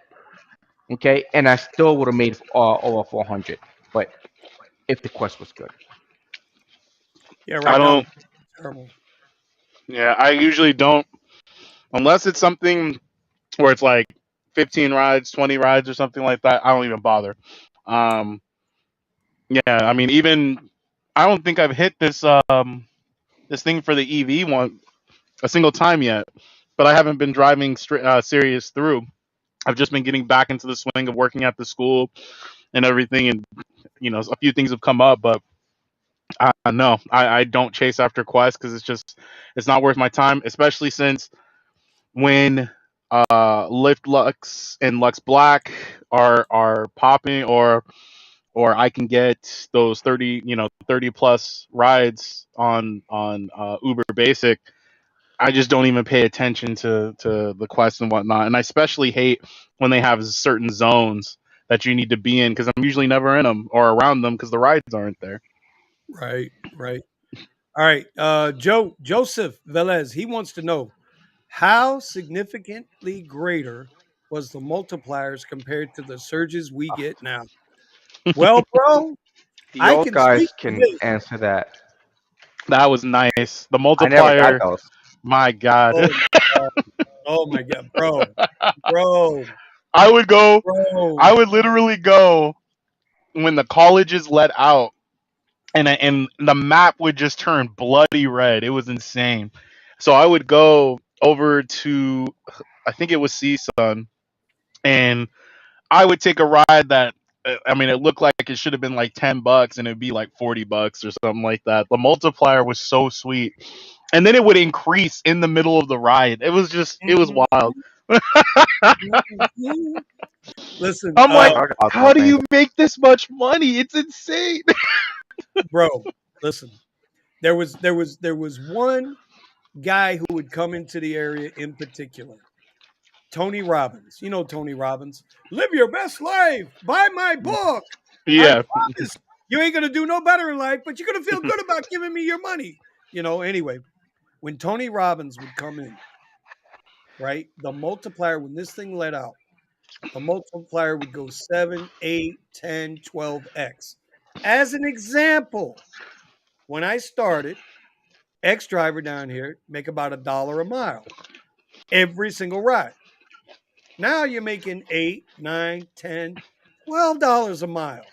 okay, and I still would have made over 400. But if the quest was good, Yeah, I right now don't. the terrible. Yeah, I usually don't unless it's something where it's like 15 rides, 20 rides, or something like that. I don't even bother. Um, yeah, I mean, even I don't think I've hit this thing for the EV one a single time yet. But I haven't been driving serious through. I've just been getting back into the swing of working at the school and everything, and a few things have come up, but no, I don't chase after quests because it's not worth my time, especially since when Lift Lux and Lux Black are popping, or I can get those 30 plus rides on Uber Basic. I just don't even pay attention to the quests and whatnot, and I especially hate when they have certain zones that you need to be in because I'm usually never in them or around them because the rides aren't there. Right, right. All right. Joseph Velez, he wants to know how significantly greater was the multipliers compared to the surges we get now? Well, bro, I you can speak guys to can this. answer that. That was nice. The I never got multiplier, those. my God. Oh my god. Oh my god, bro, I would go, I bro. would literally go when the colleges let out, and the map would just turn bloody red. It was insane. So I would go over to, I think it was CSUN, and I would take a ride that, I mean, it looked like it should have been like $10 and it'd be like $40 or something like that. The multiplier was so sweet. And then it would increase in the middle of the ride. It was wild. Mhm, mhm. Listen, I'm I like, forgot about how those do things. you make this much money? It's insane. bro, listen. There was one guy who would come into the area in particular. Tony Robbins. You know Tony Robbins. Live your best life. Buy my book. I Yeah. promise you ain't gonna do no better in life, but you're gonna feel good about giving me your money. Anyway, when Tony Robbins would come in, right, the multiplier, when this thing let out, the multiplier would go 7, 8, 10, 12x. As an example, when I started, X driver down here make about $1 a mile every single ride. Now you're making 8, 9, 10, $12 a mile.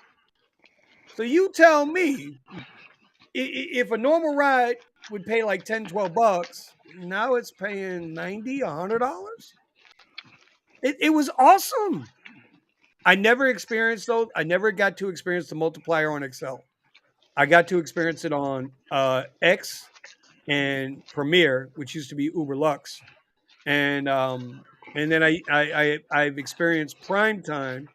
So you tell me, if a normal ride would pay like 10, $12, now it's paying 90, $100. It was awesome. I never experienced those. I never got to experience the multiplier on Excel. I got to experience it on X and Premiere, which used to be Uber Lux, and then I've experienced Prime Time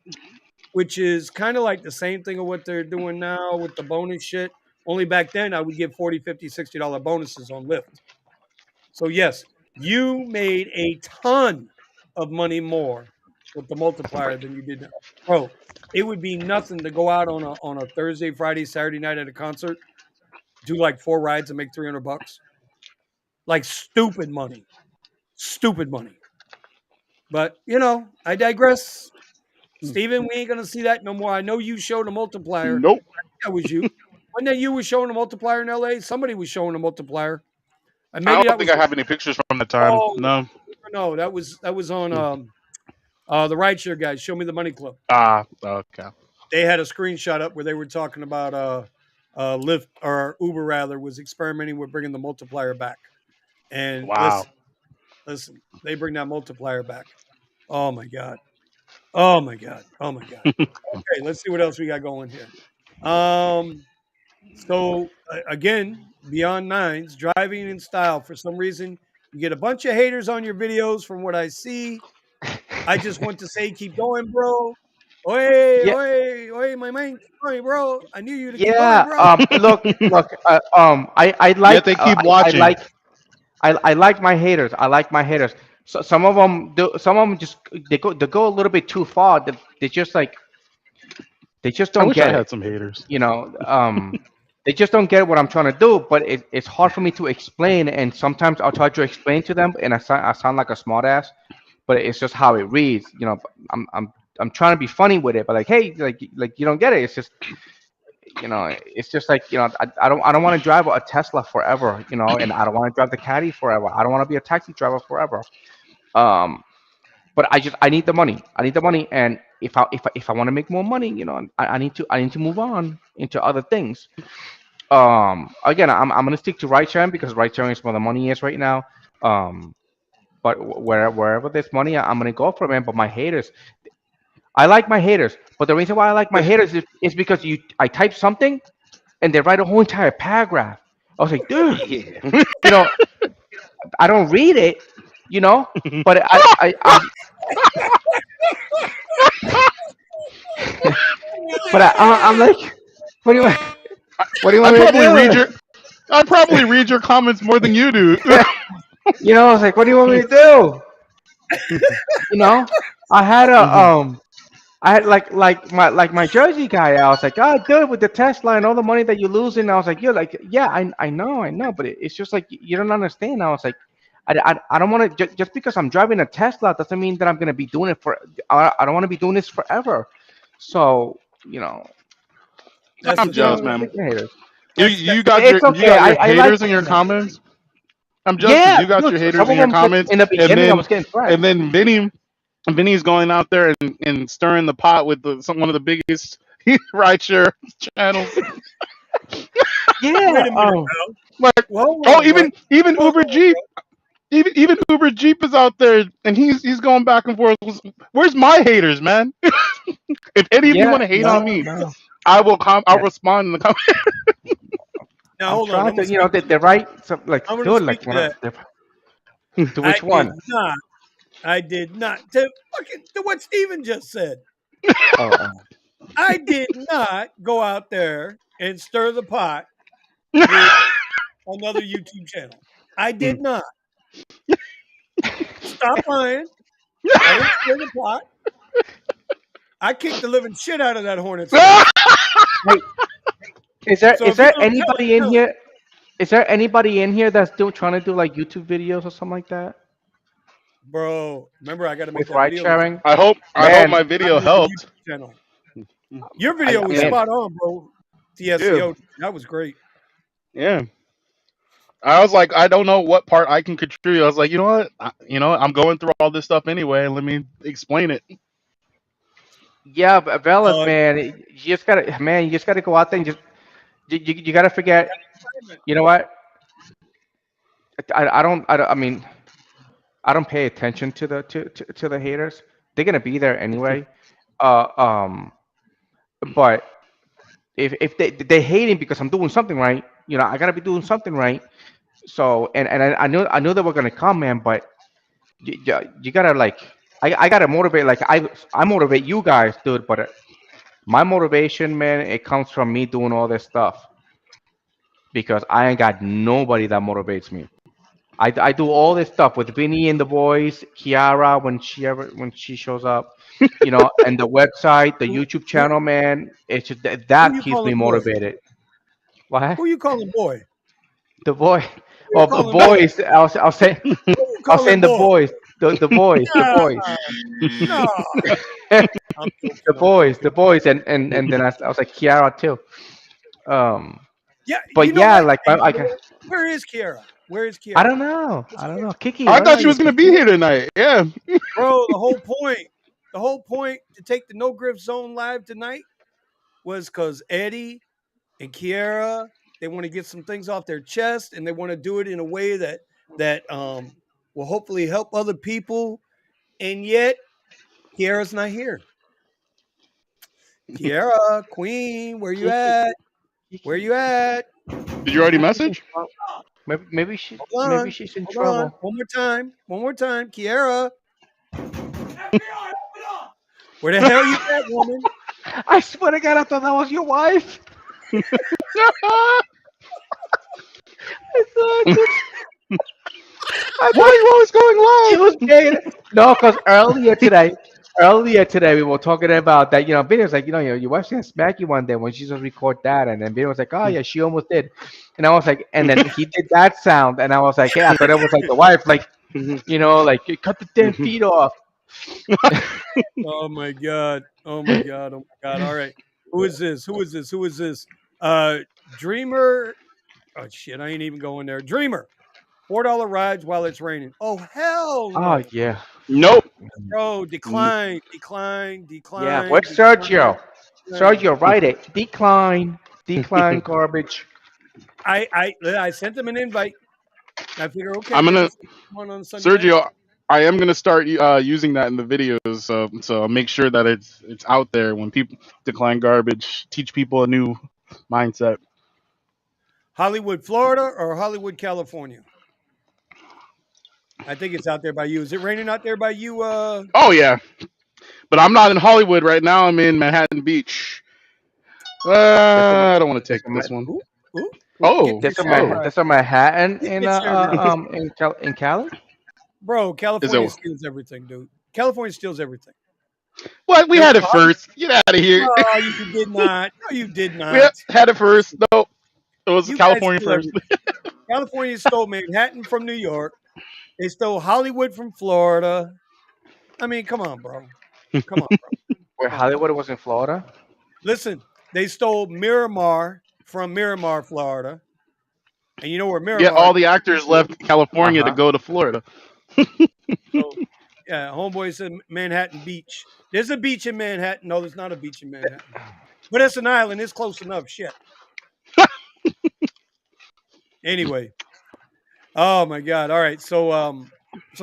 which is kind of like the same thing of what they're doing now with the bonus shit. Only back then I would give 40, 50, $60 bonuses on Lyft. So yes, you made a ton of money more with the multiplier than you did now. Bro, it would be nothing to go out on a Thursday, Friday, Saturday night at a concert, do like 4 rides and make $300. Like stupid money. Stupid money. But I digress. Steven, we ain't gonna see that no more. I know you showed a multiplier. Nope. That was you. Wasn't that you was showing a multiplier in LA? Somebody was showing a multiplier. And I maybe don't that think was I have any pictures from the time. oh No. no, that was on the rideshare guys. Show me the money club. Ah, okay. They had a screenshot up where they were talking about Lyft or Uber rather was experimenting with bringing the multiplier back. And Wow. listen, they bring that multiplier back. Oh my god. Oh my god. Oh my god. Okay, let's see what else we got going here. So again, beyond nines, driving in style. For some reason, you get a bunch of haters on your videos. From what I see, I just want to say, keep going, bro. Oi, Yeah, oi, oi, my man, keep going, bro. I need you to keep going, yeah. bro. Look. I Yet like they keep I watching. like I like my haters. I like my haters. So some of them do. Some of them just they go a little bit too far. They just like they just I don't wish I get it. had some haters. You know. They just don't get what I'm trying to do. But it's hard for me to explain. And sometimes I'll try to explain to them, and I sound like a smartass. But it's just how it reads. I'm trying to be funny with it, but like, hey, like you don't get it. It's just it's just like I don't want to drive a Tesla forever, and I don't want to drive the Caddy forever. I don't want to be a taxi driver forever. Um, but I need the money. I need the money, and if I want to make more money, I need to move on into other things. Again, I'm gonna stick to ride sharing because ride sharing is where the money is right now. Um, but wherever there's money, I'm gonna go for it, man. But my haters, I like my haters, but the reason why I like my haters is because I type something and they write a whole entire paragraph. I was like, dude, Yeah. you know, I don't read it, you know, but I'm like, what do you want? What do you I want me to probably read do? your I probably read your comments more than you do. I was like, what do you want me to do? You know, I had a Hmm. I had like my Jersey guy. I was like, oh, dude, with the Tesla and all the money that you're losing. I was like, you're like, yeah, I know, but it's just like you don't understand. I was like, I don't want to just because I'm driving a Tesla doesn't mean that I'm gonna be doing it for. I don't want to be doing this forever. So That's I'm the jealous, thing. I man. like the haters. You That's you got It's you okay. got your I like haters in your them. comments. I'm jealous because Yeah, you got dude. your Some haters in of your them like comments, in the and beginning, I then was getting and threats. then Vinny's going out there and stirring the pot with one of the biggest rideshare channels. Yeah. wait a minute, bro. Like, Well, hold oh, on, bro. even Hold Uber on, Jeep, bro. even Uber Jeep is out there, and he's going back and forth. Where's my haters, man? If any of you Yeah. want to hate on No. me, No. I will I'll Yeah. respond in the comments. Now I'm hold on. trying I'm gonna to. speak to They that. write some like, I'm gonna dude, speak like to when that. to I which did one? not. I did not. To fucking to what Steven just said. Oh. I did not go out there and stir the pot with another YouTube channel. I did not. Stop lying. I didn't stir the pot. I kicked the living shit out of that hornet's nest. Hey, is there So is if you're there gonna tell it, anybody in tell it. here? Is there anybody in here that's still trying to do like YouTube videos or something like that Bro, remember I got to make with that ride video to sharing? I hope Man, my I video made the helped. YouTube channel. Your I, video I was mean, spot on, bro. Yeah, TSCO. That was great. yeah. I was like, I don't know what part I can contribute. I was like, you know what? I'm going through all this stuff anyway. Let me explain it. yeah, but fellas, Uh, man, you just gotta go out there and just you gotta forget. You know what? I mean, I don't pay attention to the haters. They're gonna be there anyway. Uh, um, but if they hating because I'm doing something right, I gotta be doing something right. So and I knew they were gonna come, man. But you gotta like I gotta motivate. Like I motivate you guys, dude. But My motivation, man, it comes from me doing all this stuff because I ain't got nobody that motivates me. I do all this stuff with Vinny and the boys, Kiara when she shows up, and the website, the Who, YouTube who, channel, man. It's just who that you keeps me calling boy? motivated. What? Who you calling boy? The boy. Who you Well, the calling boy? boys. Who you I'll say calling the boy? boys. The boys. The Nah, boys. nah. I'm The joking. I'm boys. The joking. boys. And then I was like Kiara too. Um. Yeah, you But know yeah, what? like And by the way, where is Kiara? Where is I Kiara? don't know. Where's I don't Kiara? know. Kiki, I where thought are she you? was gonna be here tonight. Yeah. Bro, the whole point to take the No Grift Zone live tonight was because Eddie and Kiara, they want to get some things off their chest and they want to do it in a way that will hopefully help other people. And yet, Kiara's not here. Kiara, Queen, where you Kiki. at? Where Kiki. you at? Did you already Maybe she's in message? trouble. Maybe she. Hold Maybe on. she's in Hold on. trouble. One more time. One more time. Kiara. Where the hell you at, woman? I swear to God, I thought that was your wife. I thought I Why are thought you always going she was live? gay. No, because earlier today, we were talking about that. Vinny was like, your wife's gonna smack you one day when she just record that, and then Vinny was like, oh yeah, she almost did, and I was like, and then he did that sound, and I was like, hey, I thought it was like the wife, like like you cut the damn feet off. Oh my god. Oh my god. Oh my god. All right. Who is this? Who is this? Who is this? Dreamer. Oh shit, I ain't even going there. Dreamer. $4 rides while it's raining. Oh hell Oh no. yeah, Nope. Bro, decline, decline, yeah. decline, Where's decline, Sergio? decline. Sergio, write it. Decline, decline, garbage. I sent him an invite. I figure, okay, I'm maybe gonna he'll come on Sunday night. Sergio. I am gonna start using that in the videos, so I'll make sure that it's out there when people decline garbage. Teach people a new mindset. Hollywood, Florida or Hollywood, California? I think it's out there by you. Is it raining out there by you? Oh yeah, but I'm not in Hollywood right now. I'm in Manhattan Beach. There's a I don't want to there's take a this one. Ooh, ooh, ooh, get Oh, your there's a share oh, right. There's a Manhattan Get your share right. in Cali. Bro, is it? California steals everything, dude. California steals everything. What? We There's had no it first. Get out of here. No, you did not. No, you did We not. had it first. No, it was You guys California steal first. everything. California stole Manhattan from New York. They stole Hollywood from Florida. I mean, come on, bro. Come on, bro. Where Come on, bro. Hollywood was in Florida. Listen, they stole Miramar from Miramar, Florida. And you know where Yet Miramar is? all the actors left Uh California to huh. go to Florida. So, yeah, homeboy said Manhattan Beach. There's a beach in Manhattan. No, there's not a beach in Manhattan. But it's an island. It's close enough. Shit. Anyway. Oh my God. All right. So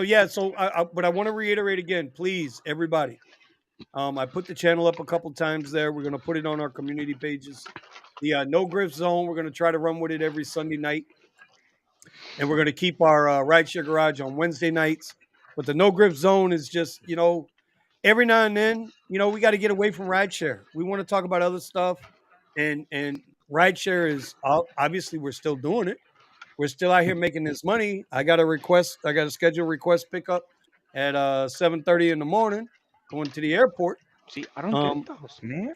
yeah, but I want to reiterate again, please, everybody. I put the channel up a couple times there. We're gonna put it on our community pages. The No Grift Zone, we're gonna try to run with it every Sunday night. And we're gonna keep our rideshare garage on Wednesday nights. But the No Grift Zone is just, every now and then, we got to get away from rideshare. We want to talk about other stuff, and rideshare is obviously we're still doing it. We're still out here making this money. I got a request. I got a scheduled request pickup at 7:30 in the morning, going to the airport. See, I don't get Um, those, man.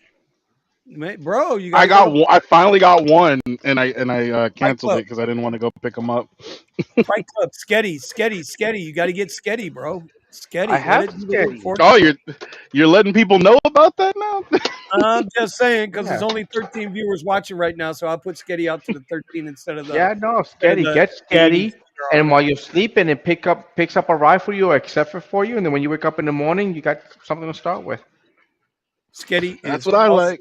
bro, you got I to go got to one, I finally got one, and I Fight canceled Club. it because I didn't want to go pick them up. Fight Club. Sketty, Sketty, Sketty. You got to get Sketty, bro. I Sketty. Let have it do the work steady. for you. Oh, you're letting people know about that now. I'm just saying because there's Yeah. only 13 viewers watching right now, so I'll put Sketty out to the 13 Yeah, no, instead of steady. the Get 80s steady. that are on And there. while you're sleeping, it picks up a ride for you or accept it for you, and then when you wake up in the morning, you got something to start with. Sketty That's is what I awesome. like.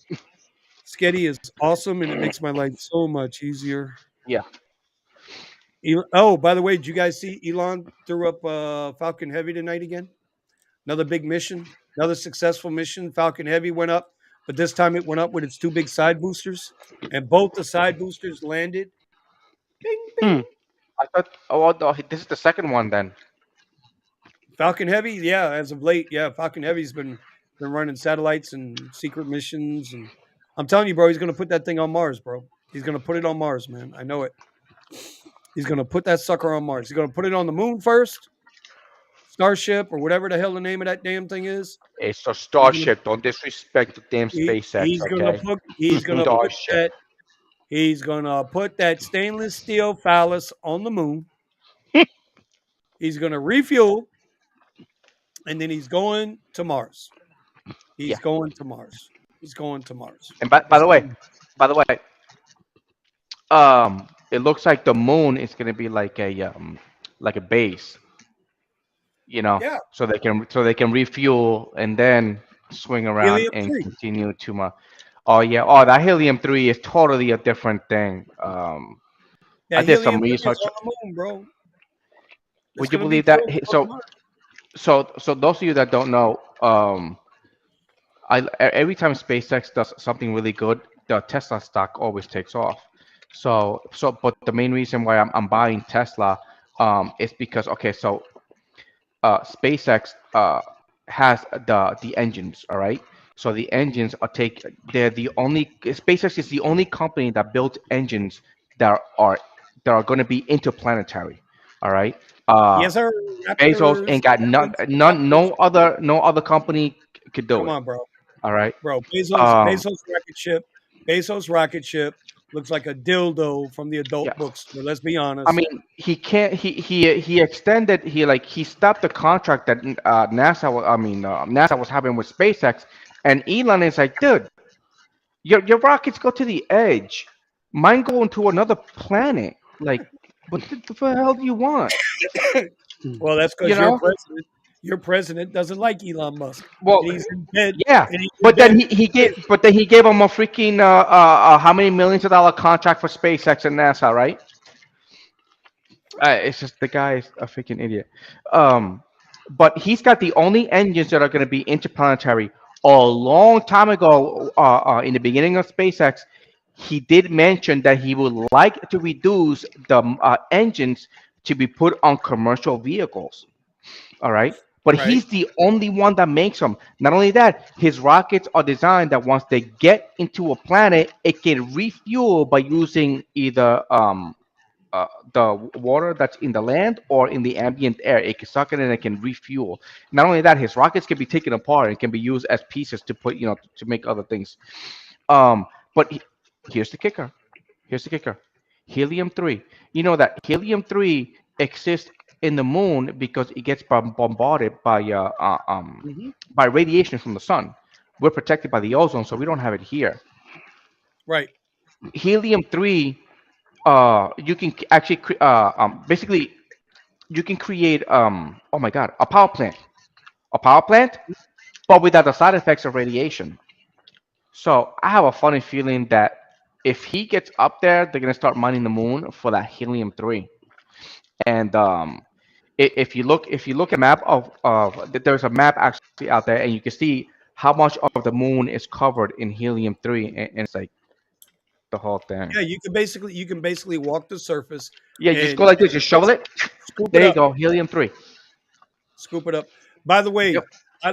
Sketty is awesome, and it makes my life so much easier. Yeah. Oh, by the way, did you guys see Elon threw up Falcon Heavy tonight again? Another big mission, another successful mission. Falcon Heavy went up, but this time it went up with its two big side boosters, and both the side boosters landed. Bing, Hmm. bing. I thought. Oh, well, no, this is the second one then. Falcon Heavy, yeah, as of late, yeah, Falcon Heavy's been been running satellites and secret missions, and I'm telling you, bro, he's gonna put that thing on Mars, bro. He's gonna put it on Mars, man. I know it. He's gonna put that sucker on Mars. He's gonna put it on the moon first, Starship or whatever the hell the name of that damn thing is. It's a He's gonna starship. Don't disrespect the damn SpaceX, okay? Starship. he's gonna put that stainless steel phallus on the moon. He's gonna refuel, and then he's going to Mars. Yeah. He's going to Mars. He's going to Mars. And by That's the way, by the way, it looks like the moon is gonna be like a base, yeah, so they can refuel and then swing around helium and three. continue to my. Oh yeah, oh that helium-3 is totally a different thing. I That did some helium three is research. on the moon, bro. It's Would you gonna be believe that? fueled on So Mars. those of you that don't know, every time SpaceX does something really good, the Tesla stock always takes off. But the main reason why I'm buying Tesla, is because okay, so SpaceX has the engines, all right. So the engines they're the only SpaceX is the only company that builds engines that are going to be interplanetary, all right. Uh, Yes, sir. Bezos Raptors, ain't got Raptors, Raptors. no other company could do Come it, on, bro. all right. Bro, Um, Bezos rocket ship looks like a dildo from the yeah, adult bookstore. Let's be I honest. mean, he can't. He extended. He stopped the contract that NASA was having with SpaceX, and Elon is like, dude, your rockets go to the edge. Mine going to another planet. Like, what the hell do you want? Well, that's You because know? your president doesn't like Elon Musk, Well, and he's in bed. yeah. And he's in bed. But then he gave him a freaking how many millions of dollar contract for SpaceX and NASA, right? It's just the guy is a freaking idiot. Um, but he's got the only engines that are going to be interplanetary. A long time ago, in the beginning of SpaceX, he did mention that he would like to reduce the engines to be put on commercial vehicles. All right. But Right. he's the only one that makes them. Not only that, his rockets are designed that once they get into a planet, it can refuel by using either the water that's in the land or in the ambient air. It can suck it and it can refuel. Not only that, his rockets can be taken apart and can be used as pieces to put, to make other things. But here's the kicker. Here's the kicker. Helium-3. You know that helium-3 exists in the moon because it gets bombarded Hmm. by radiation from the sun. We're protected by the ozone, so we don't have it here. Right. Helium-3, you can actually basically you can create oh my god, a power plant, but without the side effects of radiation. So I have a funny feeling that if he gets up there, they're gonna start mining the moon for that helium-3. And if you look at a map there's a map actually out there, and you can see how much of the moon is covered in helium-3, and it's like the whole thing. Yeah, you can basically walk the surface Yeah, you just and go like this, just shovel it. scoop it There you up. go, helium-3. Scoop it up. By the Yep.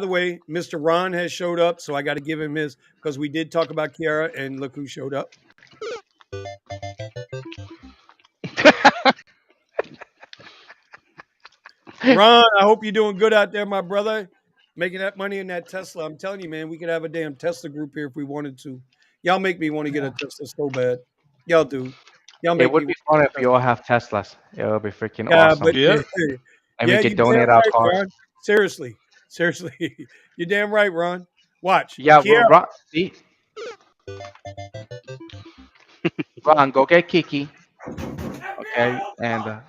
way, Mr. Ron has showed up, so I got to give him his because we did talk about Kiara, and look who showed up. Ron, I hope you're doing good out there, my brother. Making that money in that Tesla. I'm telling you, man, we could have a damn Tesla group here if we wanted to. Y'all make me want to get a Tesla so bad. Y'all do. Y'all It make would me be want to fun get if a we Tesla. all have Teslas. It would be freaking Yeah, awesome, but Yeah. and we yeah, could you damn donate our right, cars. Ron. Seriously, seriously, you're damn right, Ron. Watch, Yeah, Kiara. See, Ron, go get Kiki, okay? And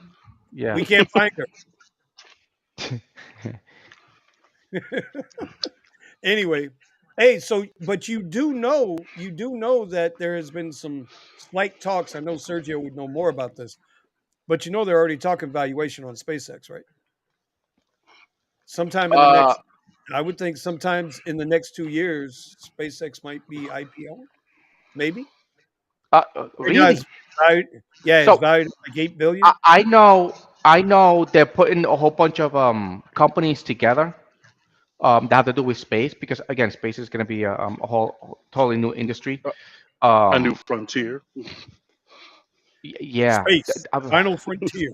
yeah, We can't find her anyway. Hey, so but you do know that there has been some slight talks. I know Sergio would know more about this, but they're already talking valuation on SpaceX, right? Sometime in the uh, next, I would think, sometimes in the next 2 years, SpaceX might be IPO, maybe. Right now, really? valued, yeah, it's So valued at like 8 billion. I know they're putting a whole bunch of companies together. that have to do with space, because again, space is going to be a whole totally new industry. A new Um, frontier. yeah, Space, final frontier.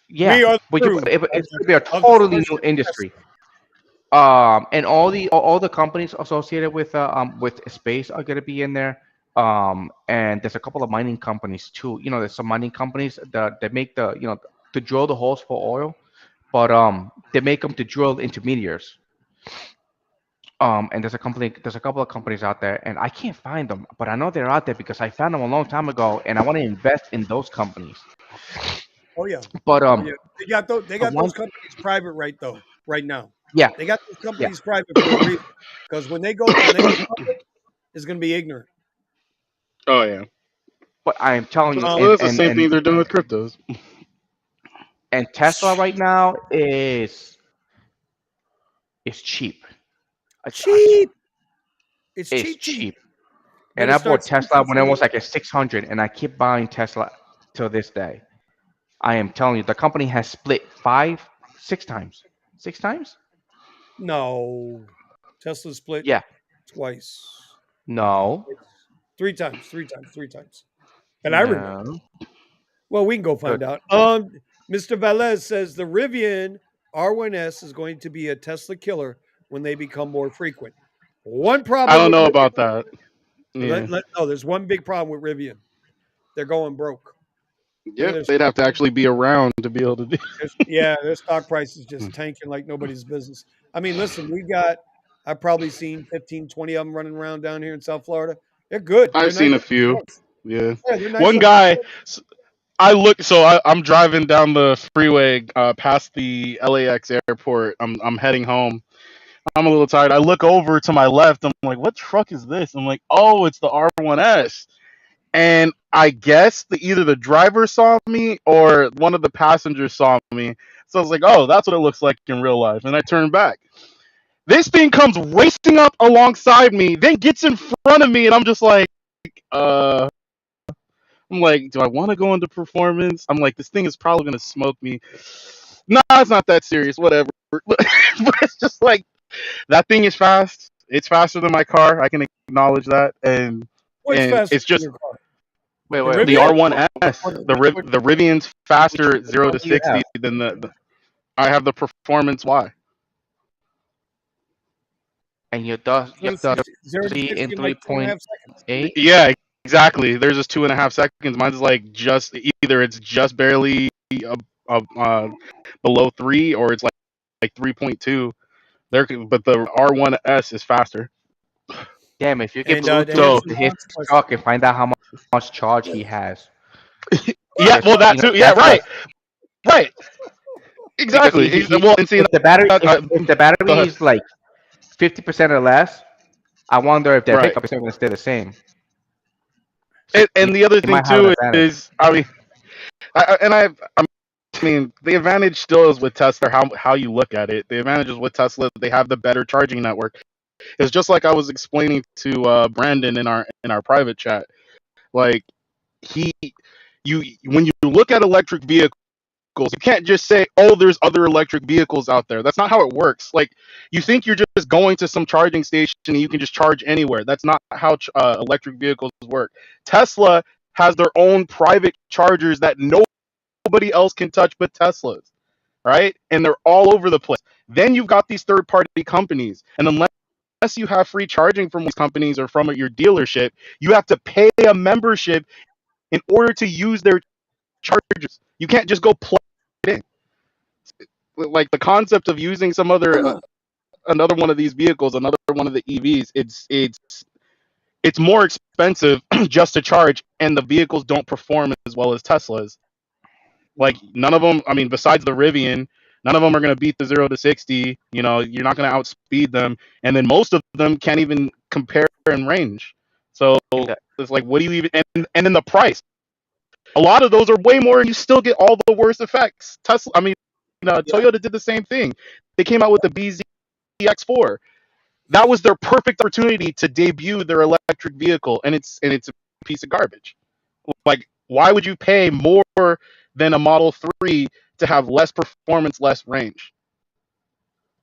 yeah, We are the but crew it's going to be a of the totally new Starship industry. Tesla. And all the companies associated with space are going to be in there. And there's a couple of mining companies too. You know, there's some mining companies that make the, to drill the holes for oil, but they make them to drill intermediaries. And there's a couple of companies out there, and I can't find them, but I know they're out there because I found them a long time ago, and I want to invest in those companies. Oh yeah, But oh yeah. They got those. They the got one, those companies private right now. yeah, They got those yeah. companies private for a reason. Because when they go public, it's going to be ignorant. Oh yeah. But I am telling you, Well, that's the same thing they're doing with cryptos. and Tesla right now is cheap. Cheap. It's It's cheap, cheap. cheap. And Better I start bought saving Tesla when for it the. was like a 600, and I keep buying Tesla till this day. I am telling you, the company has split six times. Six times? No, Tesla split Yeah. twice, No. three times, three times, three times. And I remember. No. Well, we can go Good. find out. Mr. Velez says the Rivian R1S is going to be a Tesla killer when they become more frequent. One I problem don't with know Rivian. about that. Yeah. No, there's one big problem with Rivian. They're going broke. Look at Yep. their They'd stock. have to actually be around to be able to do. Yeah, their stock price is just tanking like nobody's business. I mean, listen, I've probably seen 15, 20 of them running around down here in South Florida. They're good. They're I've nice seen a looking few. cars. Yeah. Yeah, they're nice One looking guy. cars. I look. So I'm driving down the freeway past the LAX airport. I'm heading home. I'm a little tired. I look over to my left. I'm like, what truck is this? I'm like, oh, it's the R1S. And I guess either the driver saw me or one of the passengers saw me. So I was like, oh, that's what it looks like in real life. And I turned back. This thing comes racing up alongside me, then gets in front of me, and I'm just like, uh, I'm like, do I want to go into performance? I'm like, this thing is probably gonna smoke me. No, it's not that serious. Whatever. But it's just like that thing is fast. It's faster than my car. I can acknowledge that, and What's faster it's than just your car? Wait, The wait. the Rivian? R1S. Or the, The Rivian's faster Which 0 one to do you have? 60 than I have the performance Y. And your does 0 to 3 in 60 in like two and a half 3.8. seconds. Yeah, exactly. There's just 2.5 seconds. Mine's like just either it's just barely uh, below 3 or it's like 3.2. But the R1S is faster. Damn, if you could And to Bluetooth So answer his Ron's question, truck and find out how much charge he has, yeah, because well that too. Yeah, that's the right, right, because exactly. Well, and see, if the battery if the go battery ahead. is like 50% or less, I wonder if their Right, pickup is going to stay the same. So and the other he thing might have an too advantage. is, I mean, I mean, the advantage still is with Tesla how you look at it. The advantage is with Tesla, they have the better charging network. It's just like I was explaining to Brandon in our private chat. Like he, you when you look at electric vehicles, you can't just say, "Oh, there's other electric vehicles out there." That's not how it works. Like you think you're just going to some charging station and you can just charge anywhere. That's not how electric vehicles work. Tesla has their own private chargers that nobody else can touch but Teslas, right? And they're all over the place. Then you've got these third party companies, and unless you have free charging from these companies or from your dealership, you have to pay a membership in order to use their chargers. You can't just go plug it in. Like the concept of using some other another one of these vehicles, another one of the EVs, it's more expensive just to charge, and the vehicles don't perform as well as Teslas. Like none of them. I mean, besides the Rivian, none of them are going to beat the 0 to 60. You know, you're not going to outspeed them, and then most of them can't even compare in range. So And the, it's like, what do you even? And then the price. A lot of those are way more, and you still get all the worst effects. Tesla. I mean, yeah, Toyota did the same thing. They came out with the BZX4. That was their perfect opportunity to debut their electric vehicle, and it's a piece of garbage. Like, why would you pay more than a Model 3 to have less performance, less range?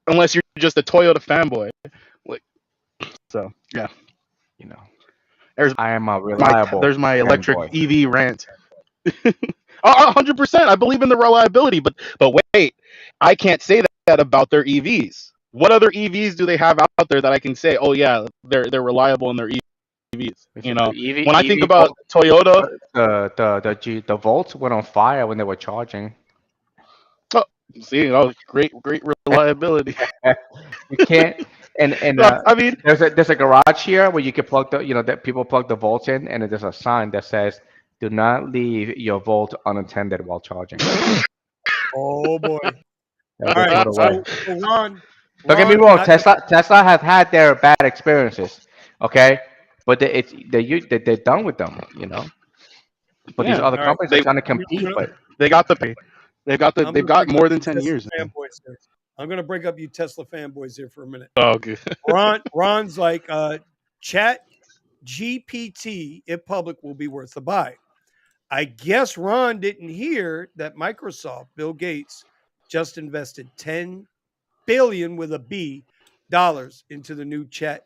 Unless you're just a Toyota fanboy. Like, so yeah, You know, there's I am a my reliable there's my electric fanboy. EV rant. 100%. I believe in the reliability, but wait, I can't say that about their EVs. What other EVs do they have out there that I can say, oh yeah, they're reliable in their EVs? Which You is the know, EV when I think EV about volt, Toyota, the volts went on fire when they were charging. oh, see, oh, great reliability. You can't. And I mean, there's a garage here where you can plug the that people plug the volts in, and there's a sign that says, "Do not leave your volt unattended while charging." Oh boy. They'll All be right. put away. So Ron, Don't get me Ron, wrong. not to, Tesla has had their bad experiences, okay, but they're done with them, you know. But these yeah, other all right. companies are they trying to I'm compete. gonna But they got the I'm they've gonna got break up more than you 10 Tesla years now. fanboys here. I'm gonna break up you Tesla fanboys here for a minute. Oh, good. Ron's like Chat GPT, if public, will be worth a buy. I guess Ron didn't hear that Microsoft, Bill Gates, just invested 10 billion with a B dollars into the new Chat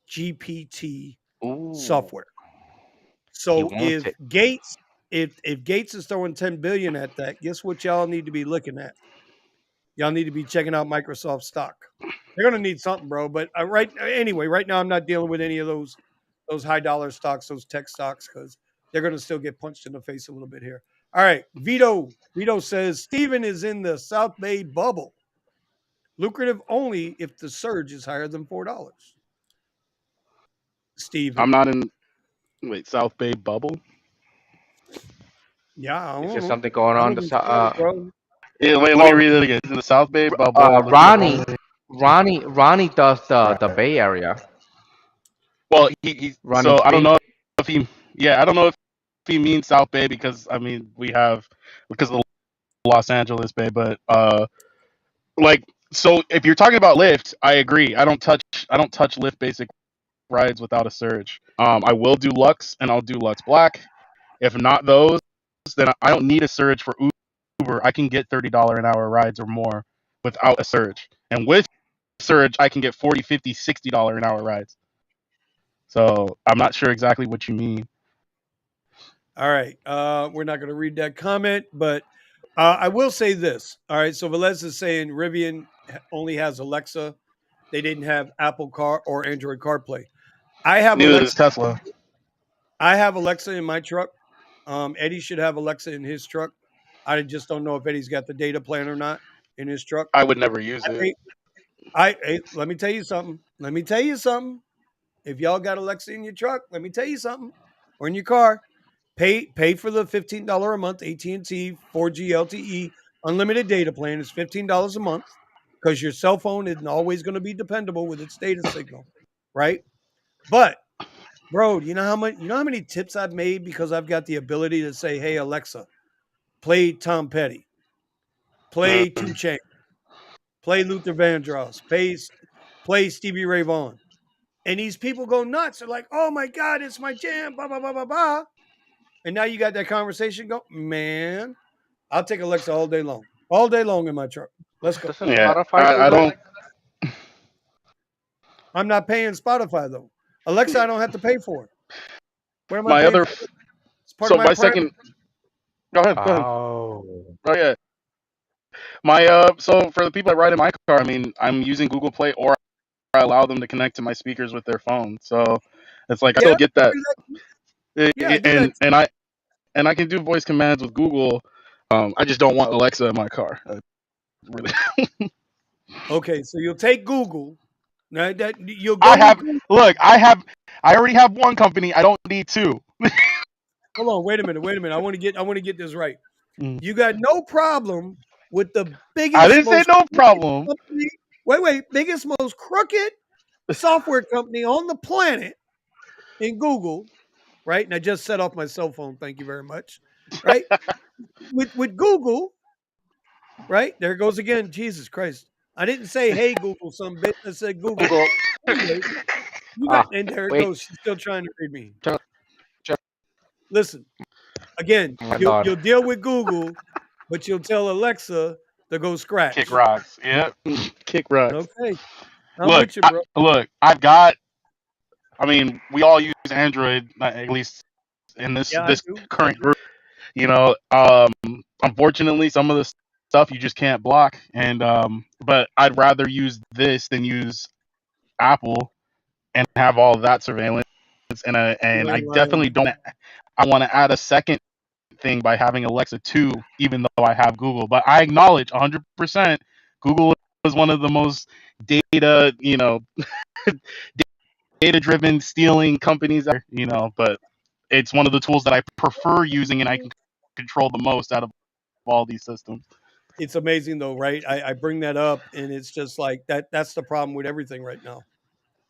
GPT ooh, software. he So wants it. if Gates is throwing 10 billion at that, guess what y'all need to be looking at? Y'all need to be checking out Microsoft stock. They're gonna need something, bro. But right now I'm not dealing with any of those high dollar stocks, those tech stocks, because they're gonna still get punched in the face a little bit here. All right, Vito says Steven is in the South Bay bubble. Lucrative only if the surge is higher than $4. I'm Steven. not in wait South Bay bubble. Yeah, I It's don't just know. something going I on. live in Seattle, bro. Yeah, wait, let me Well, read it again. In the South Bay bubble, Ronnie, Ronnie does the Bay Area. well, he Ronnie so I don't G. know if he yeah I don't know if he means South Bay because I mean we have because of the Los Angeles Bay, but like so if you're talking about Lyft, I agree. I don't touch Lyft basic rides without a surge. I will do Lux and I'll do Lux Black. If not those, then I don't need a surge for Uber. I can get $30 an hour rides or more without a surge. And with surge, I can get 40, 50, $60 an hour rides. So I'm not sure exactly what you mean. All right. We're not going to read that comment, but I will say this. All right. So Velez is saying Rivian only has Alexa. They didn't have Apple Car or Android CarPlay. I have Neither does Alexa. Tesla. I have Alexa in my truck. Eddie should have Alexa in his truck. I just don't know if Eddie's got the data plan or not in his truck. I would never use I it. pay, hey, let me tell you something. Let me tell you something. If y'all got Alexa in your truck, let me tell you something. Or in your car, pay for the $15 a month AT&T 4G LTE unlimited data plan. It's $15 a month because your cell phone isn't always going to be dependable with its data signal, right? But bro, you know how many tips I've made because I've got the ability to say, "Hey Alexa, play Tom Petty, play Two Mm. Chain, play Luther Vandross, play Stevie Ray Vaughan." And these people go nuts. They're like, "Oh my God, it's my jam!" Blah blah blah blah blah. And now you got that conversation. Go, man. I'll take Alexa all day long in my truck. Let's go. Doesn't Yeah, Spotify do I that? don't. I'm not paying Spotify though. Alexa, I don't have to pay for it. What am I My paying other. for? It's part of So my my private. second. Go ahead. Go ahead. Oh, Oh yeah. My So for the people that ride in my car, I mean, I'm using Google Play or I allow them to connect to my speakers with their phone. So it's like I Yeah, still get I that. do that. Yeah, I do that. And I can do voice commands with Google. I just don't want Alexa in my car. Really. Okay, so you'll take Google. Now that you'll I go with have Google. look. I already have one company. I don't need two. Hold on, wait a minute. I want to get this right. Mm. You got no problem with the I biggest, didn't say most no crooked problem. company. Biggest, most crooked software company on the planet in Google, right? And I just set off my cell phone. Thank you very much. Right? With Google, right? There it goes again. Jesus Christ. I didn't say, hey, Google, some bitch. I said Google. Google. Anyway, Ah, and there it wait. goes. She's still trying to read me. Check, check. Listen, again, Oh my God. you'll deal with Google, but you'll tell Alexa to go Kick scratch. rocks. Yeah. Kick rocks. Okay, I'm Look, with you, bro. look. I've got. I mean, we all use Android, at least in this Yeah, I this do. I current do. group. You know, unfortunately, some of the stuff you just can't block. And but I'd rather use this than use Apple and have all that surveillance. You And I ain't lying. definitely don't. I want to add a second thing by having Alexa 2, even though I have Google. But I acknowledge 100% Google is one of the most data, data driven stealing companies out there, but it's one of the tools that I prefer using and I can control the most out of all these systems. It's amazing though, right? I bring that up, and it's just like that. That's the problem with everything right now.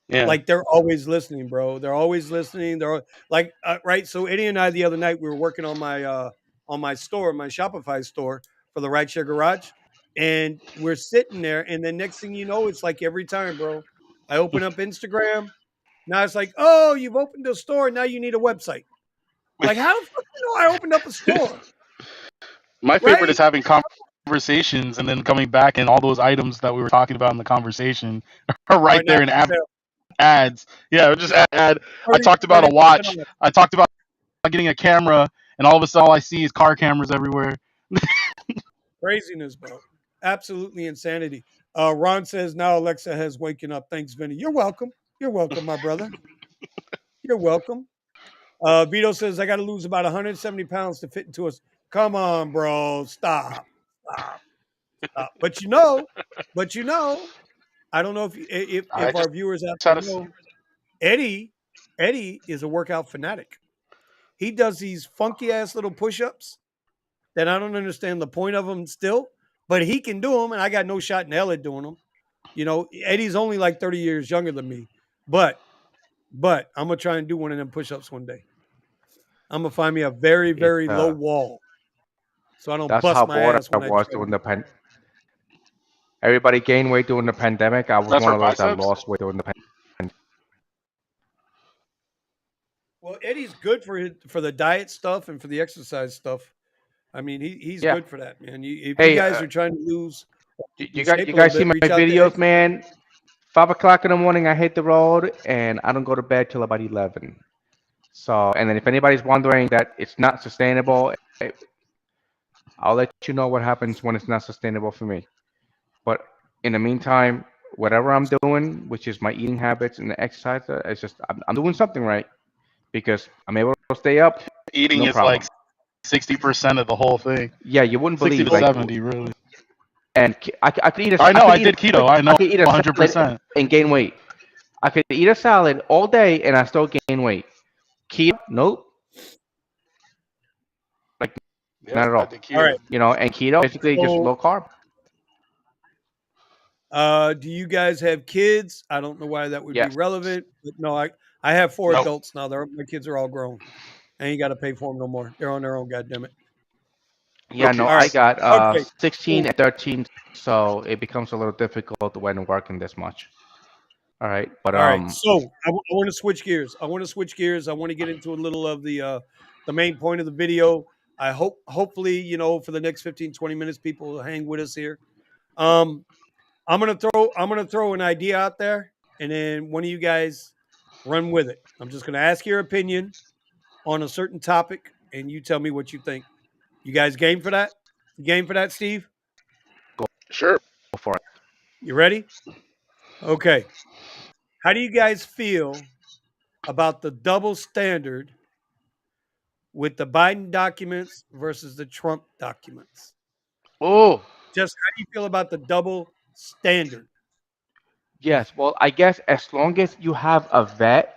Yeah. Like they're always listening, bro. They're always listening. Like right. So Eddie and I the other night we were working on my store, my Shopify store for the Rideshare Garage, and we're sitting there, and then next thing you know, it's like every time, bro. I open up Instagram. Now it's like, oh, you've opened a store. Now you need a website. Like, how the fuck you know I opened up a store, My favorite right? is having conversations and then coming back and all those items that we were talking about in the conversation are Are right not there in for sale. ads. Yeah, just add. I talked about a 30% watch. off. I talked about getting a camera, and all of a sudden, all I see is car cameras everywhere. Craziness, bro. Absolutely insanity. Ron says now Alexa has waken up. Thanks, Vinny. You're welcome. You're welcome, my brother. You're welcome. Vito says I got to lose about 170 pounds to fit into us. Come on, bro. Stop. Stop. Stop. But I don't know I if just our viewers out there had to. know, Eddie Eddie is a workout fanatic. He does these funky ass little push-ups that I don't understand the point of them still, but he can do them, and I got no shot in hell at doing them. Eddie's only like 30 years younger than me, but I'm gonna try and do one of them push-ups one day. I'm gonna find me a very, It's very low wall so I don't that's bust how my bored ass I when I was try to during do the everybody gained weight during the pandemic. I was That's one for of those that biceps. lost weight during the pandemic. Well, Eddie's good for the diet stuff and for the exercise stuff. I mean, he's Yeah. good for that, man. If you Hey, guys are trying to lose you in got shape you a little guys see bit, my reach out to videos, Eddie. man. 5 o'clock in the morning, I hit the road, and I don't go to bed till about 11. So, and then if anybody's wondering that it's not sustainable, I'll let you know what happens when it's not sustainable for me. But in the meantime, whatever I'm doing, which is my eating habits and the exercise, it's just I'm doing something right because I'm able to stay up, Eating no is like problem. 60% of the whole thing. Yeah, you wouldn't 60 believe to like, 70, really. and I could eat I I know. could I eat a did keto. salad, I I know could eat a salad 100%. and gain weight. I could eat a salad all day and I still gain weight. Keto, nope, like Yeah, not at I all. did All keto. right. And keto basically just So, low carb. do you guys have kids? I don't know why that would be Yes. relevant, but no, I have four Nope. adults now. My kids are all grown. I ain't got to pay for them no more. They're on their own. God damn it. Yeah, no, All I right. got Okay. 16 So, and 13, so it becomes a little difficult when working this much. All right, but all right. So I want to switch gears. I want to switch gears. I want to get into a little of the main point of the video. Hopefully, for the next 15, 20 minutes, people will hang with us here. Um, I'm gonna throw an idea out there, and then one of you guys run with it. I'm just gonna ask your opinion on a certain topic, and you tell me what you think. You guys game for that? You game for that, Steve? go Sure. for it. You ready? Okay. How do you guys feel about the double standard with the Biden documents versus the Trump documents? Oh, Just how do you feel about the double standard? yes. Well, I guess as long as you have a vet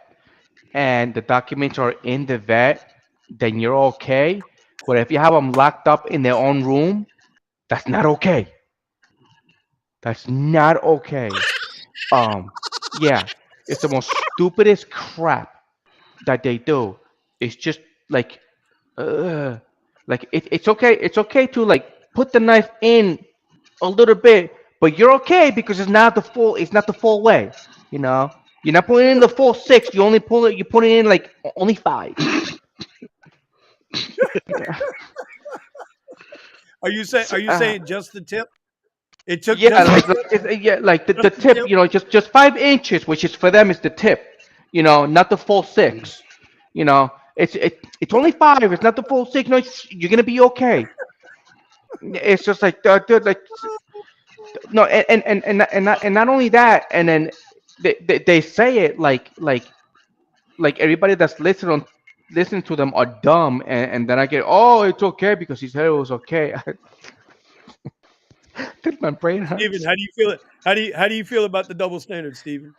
and the documents are in the vet, then you're okay. But if you have them locked up in their own room, that's not okay. That's not okay. Um, yeah, it's the most stupidest crap that they do. It's just like, uh, it's okay. It's okay to like put the knife in a little bit, but you're okay because it's not the full. It's not the full way. You know, you're not putting in the full six. You only pull it. You put it in like only five. Yeah. Are you saying Uh, just the tip? It took Yeah, doesn't it yeah, like the doesn't tip, just 5 inches, which is for them is the tip, not the full six. It's only five. It's not the full six. No, you're gonna be okay. It's just like, dude, like, no, and not only that, and then they say it like everybody that's listening to them are dumb, and then I get, oh, it's okay because he said it was okay. Dude, my brain Steven, hurts. how do you feel it? How do you feel about the double standard, Steven?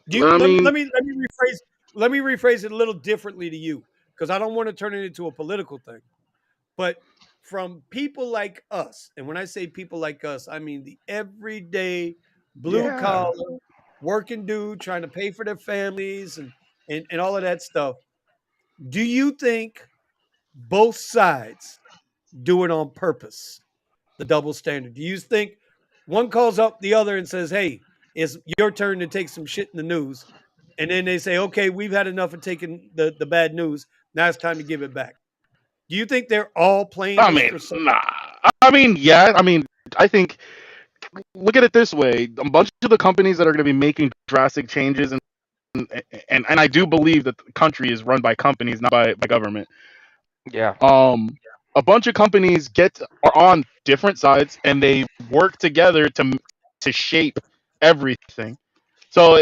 Do you I let me mean, let me let me rephrase let me rephrase it a little differently to you because I don't want to turn it into a political thing. But from people like us, and when I say people like us, I mean the everyday blue Yeah, collar working dude trying to pay for their families and all of that stuff. Do you think both sides do it on purpose? The double standard. Do you think one calls up the other and says, "Hey, it's your turn to take some shit in the news," and then they say, "Okay, we've had enough of taking the bad news. Now it's time to give it back." Do you think they're all playing I this mean, for some? nah. I mean, yeah. I mean, I think look at it this way: a bunch of the companies that are going to be making drastic changes, and I do believe that the country is run by companies, not by government. yeah. Um, a bunch of companies are on different sides, and they work together to shape everything. So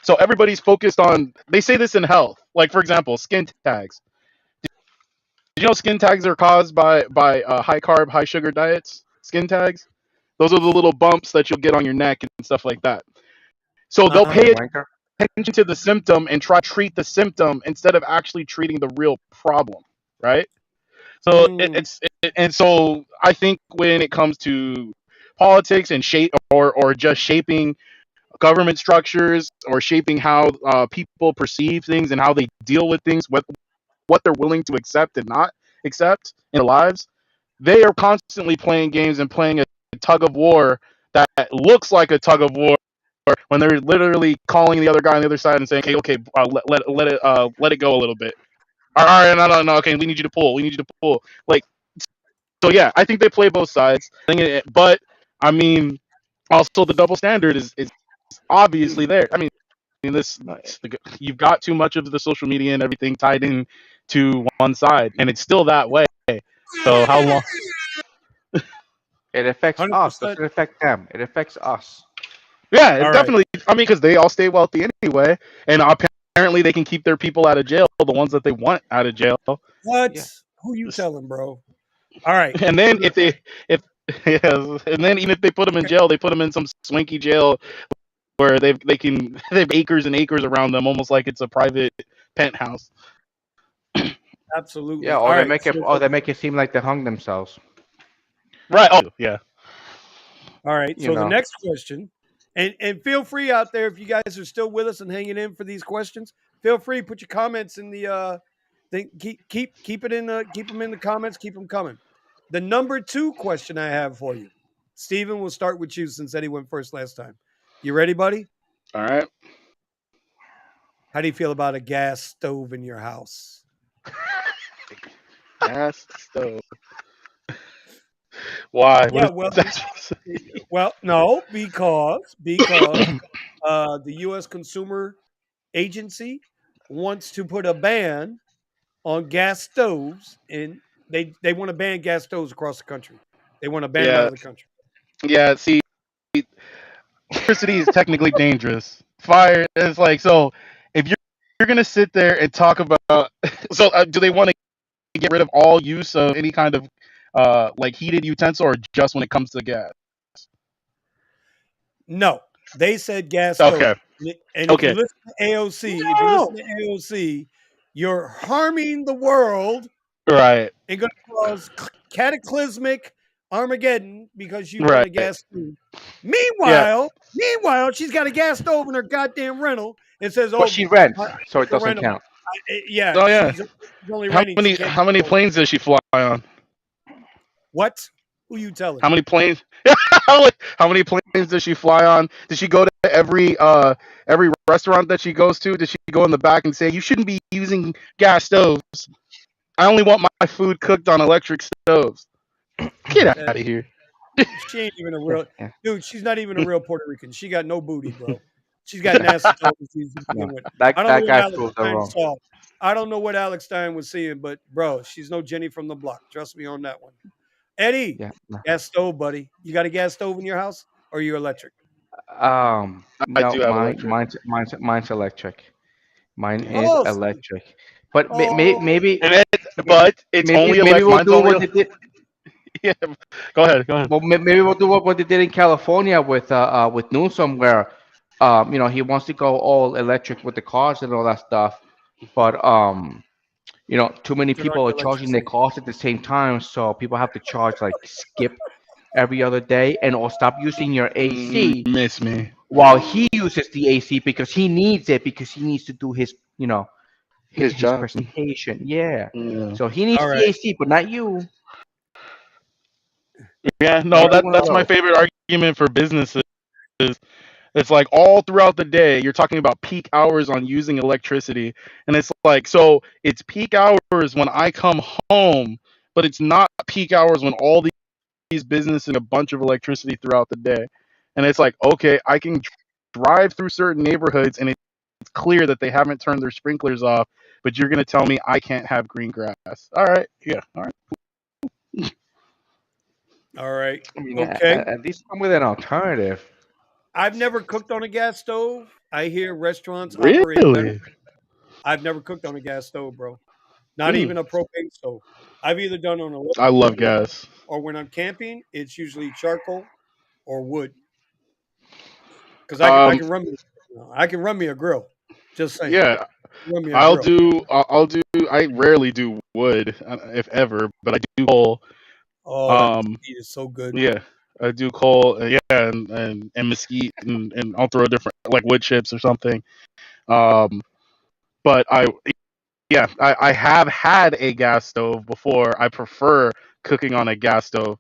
so everybody's focused on. They say this in health, like for example, skin tags. Did you know skin tags are caused by high carb, high sugar diets? Skin tags. Those are the little bumps that you'll get on your neck and stuff like that. So they'll Uh-huh. Yeah, pay wanker. attention to the symptom and try to treat the symptom instead of actually treating the real problem, right? So Mm, and so I think when it comes to politics and shape or just shaping government structures or shaping how people perceive things and how they deal with things, what they're willing to accept and not accept in their lives, they are constantly playing games and playing a tug of war that looks like a tug of war when they're literally calling the other guy on the other side and saying, "Hey, okay, let it go a little bit. All right, no, okay, we need you to pull. We need you to pull." Like, so yeah, I think they play both sides. But I mean, also the double standard is obviously there. I mean, this No, you've got too much of the social media and everything tied in to one side, and it's still that way. So how long? it affects us. 100%. Doesn't affect them. It affects us. Yeah, All it right. definitely. I mean, because they all stay wealthy anyway, and apparently they can keep their people out of jail, the ones that they want out of jail. What? Yeah. Who you telling, bro? All right. And So then if yes, and then even if they put them in jail, they put them in some swanky jail where they have acres and acres around them, almost like it's a private penthouse. Yeah. absolutely. All right. So Or they make it seem like they hung themselves. Right. Oh, yeah. all right. You So the know. next question, and feel free out there if you guys are still with us and hanging in for these questions. Feel free put your comments in the thing. Keep it in the keep them in the comments. Keep them coming. The number two question I have for you, Steven, we'll start with you since Eddie went first last time. You ready, buddy? All right. How do you feel about a gas stove in your house? Gas stove. Why? What Yeah, is well, that supposed to be? no, because the U.S. Consumer Agency wants to put a ban on gas stoves, and they want to ban gas stoves across the country. They want to ban them out Yeah. of the country. Yeah. See, electricity is technically dangerous. Fire is like so. If you're gonna sit there and talk about, so do they want to get rid of all use of any kind of like heated utensil, or just when it comes to gas? No, they said gas stove. Okay. And if you Okay. listen to AOC, if you listen No. to AOC, you're harming the world Right. and going to cause cataclysmic Armageddon because you want Right. a gas stove. Yeah. Meanwhile, she's got a gas stove in her goddamn rental and says, But "Oh, she rents, so it it's a doesn't rental." count. Yeah, Oh yeah. she's only renting. She can't How many control it. planes does she fly on? What? Who you telling? How many planes? How many planes does she fly on? Does she go to every restaurant that she goes to? Does she go in the back and say you shouldn't be using gas stoves? I only want my food cooked on electric stoves. Get out Uh, of here. She ain't even a Yeah, real yeah. dude. She's not even a real Puerto Rican. She got no booty, bro. She's got nasty tendencies to begin No, with. I that don't know that what guy Alex proved her Stein wrong. saw. I don't know what Alex Stein was seeing, but bro, she's no Jenny from the block. Trust me on that one. Eddie, Yeah. No. gas stove, buddy. You got a gas stove in your house, or are you electric? I No, do have electric. mine's electric. Mine is Oh, see. electric. But Oh, maybe But it's only maybe electric. we'll Mine's do only. what they did. Yeah. Go ahead. Go ahead. Well, maybe we'll do what they did in California with Newsom, where he wants to go all electric with the cars and all that stuff, but too many turn on people are your charging their electricity. cars at the same time, so people have to charge like skip every other day, and or stop using your AC Miss me. while he uses the AC because he needs it because he needs to do his His his job. presentation. Yeah, Yeah. so he All needs the right, AC, but not you. Yeah. all No, Neither right. one of that's my those. favorite argument for businesses. It's like all throughout the day, you're talking about peak hours on using electricity. And it's like, so it's peak hours when I come home, but it's not peak hours when all these businesses and a bunch of electricity throughout the day. And it's like, okay, I can drive through certain neighborhoods and it's clear that they haven't turned their sprinklers off, but you're going to tell me I can't have green grass. All right. Yeah. All right. All right. I mean, Okay. at least come with an alternative. I've never cooked on a gas stove. I hear restaurants operate better. Really? I've never cooked on a gas stove, bro. Not Mm, even a propane stove. I've either done on electric I love gas. or when I'm camping, it's usually charcoal or wood. Because I Um, can run me, I can run me a grill. Just saying, yeah, run me a grill. I'll do. I rarely do wood, if ever, but I do coal. Oh, that Um, mesquite is so good. yeah, I do coal. Yeah, and mesquite, and I'll throw different like wood chips or something. Um, but I have had a gas stove before. I prefer cooking on a gas stove.